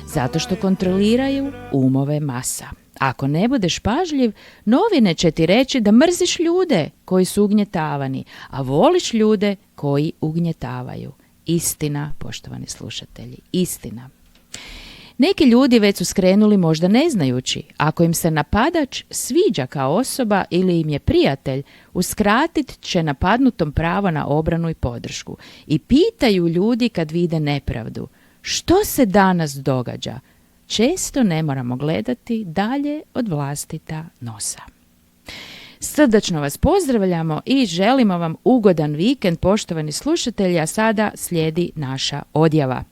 Speaker 3: Zato što kontroliraju umove masa. Ako ne budeš pažljiv, novine će ti reći da mrziš ljude koji su ugnjetavani, a voliš ljude koji ugnjetavaju. Istina, poštovani slušatelji, istina. Neki ljudi već su skrenuli možda ne znajući, ako im se napadač sviđa kao osoba ili im je prijatelj, uskratit će napadnutom pravo na obranu i podršku. I pitaju ljudi kad vide nepravdu, što se danas događa? Često ne moramo gledati dalje od vlastita nosa. Srdačno vas pozdravljamo i želimo vam ugodan vikend, poštovani slušatelji, a sada slijedi naša odjava.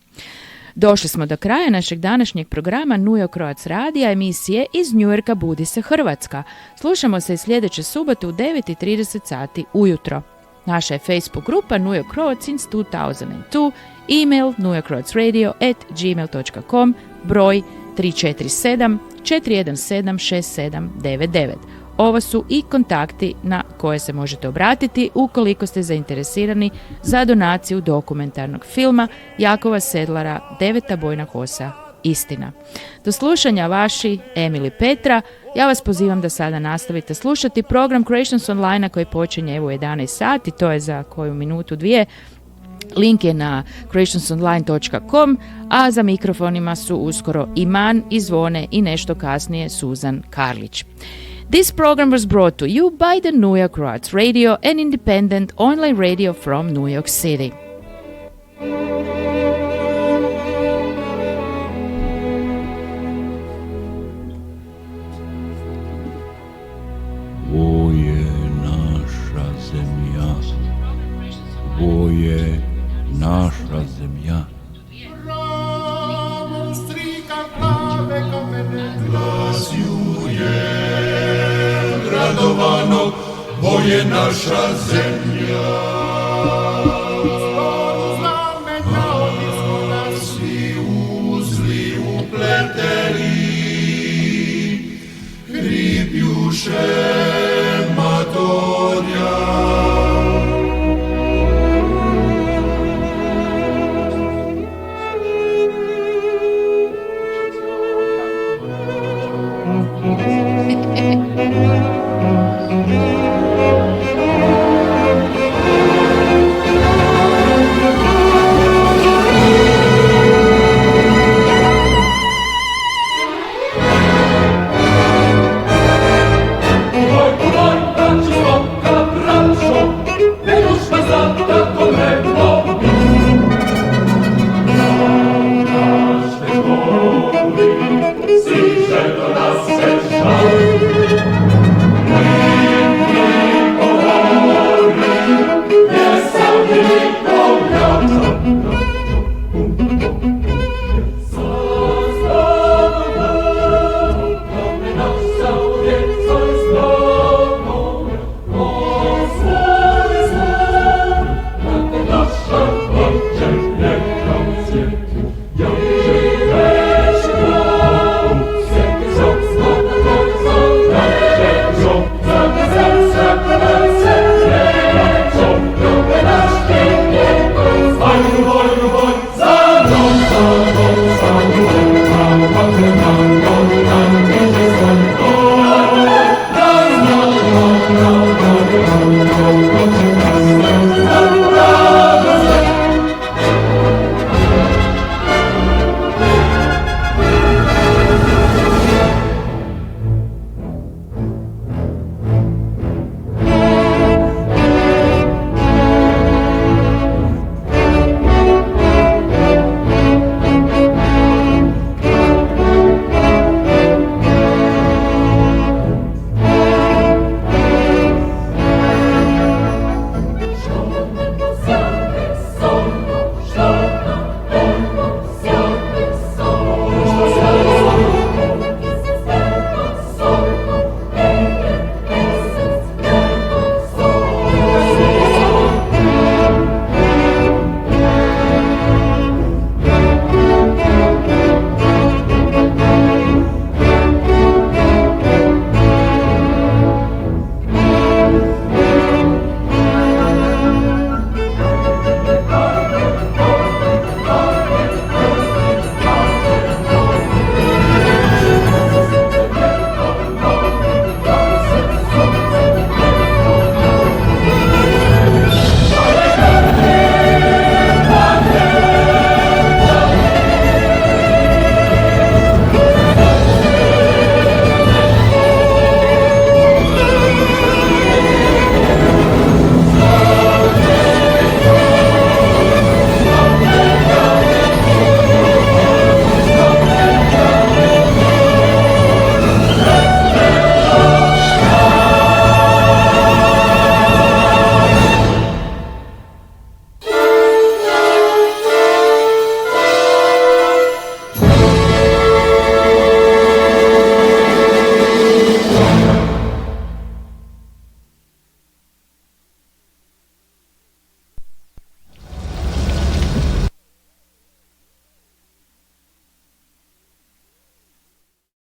Speaker 3: Došli smo do kraja našeg današnjeg programa New York Croats radija, emisije iz New Yorka Budi se Hrvatska. Slušamo se i sljedeće subote u 9:30 sati ujutro. Naša je Facebook grupa New York Croats since 2002, e-mail newyorkcroatsradio@gmail.com, broj 347 417 6799. Ovo su i kontakti na koje se možete obratiti ukoliko ste zainteresirani za donaciju dokumentarnog filma Jakova Sedlara Deveta bojna kosa, istina. Do slušanja vaši Emily Petra. Ja vas pozivam da sada nastavite slušati program Creations Online koji počinje evo 11 sati, to je za koju minutu dvije. Link je na creationsonline.com, a za mikrofonima su uskoro Iman i Zvone i nešto kasnije Suzan Karlić. This program was brought to you by the New York Croats Radio, an independent online radio from New York City.
Speaker 2: Ovo je naša zemlja, ovo je naša zemlja.
Speaker 1: Radovano, ovo je naša zemlja. Svi uzli upleteni, hripjuše matorja.
Speaker 10: Naša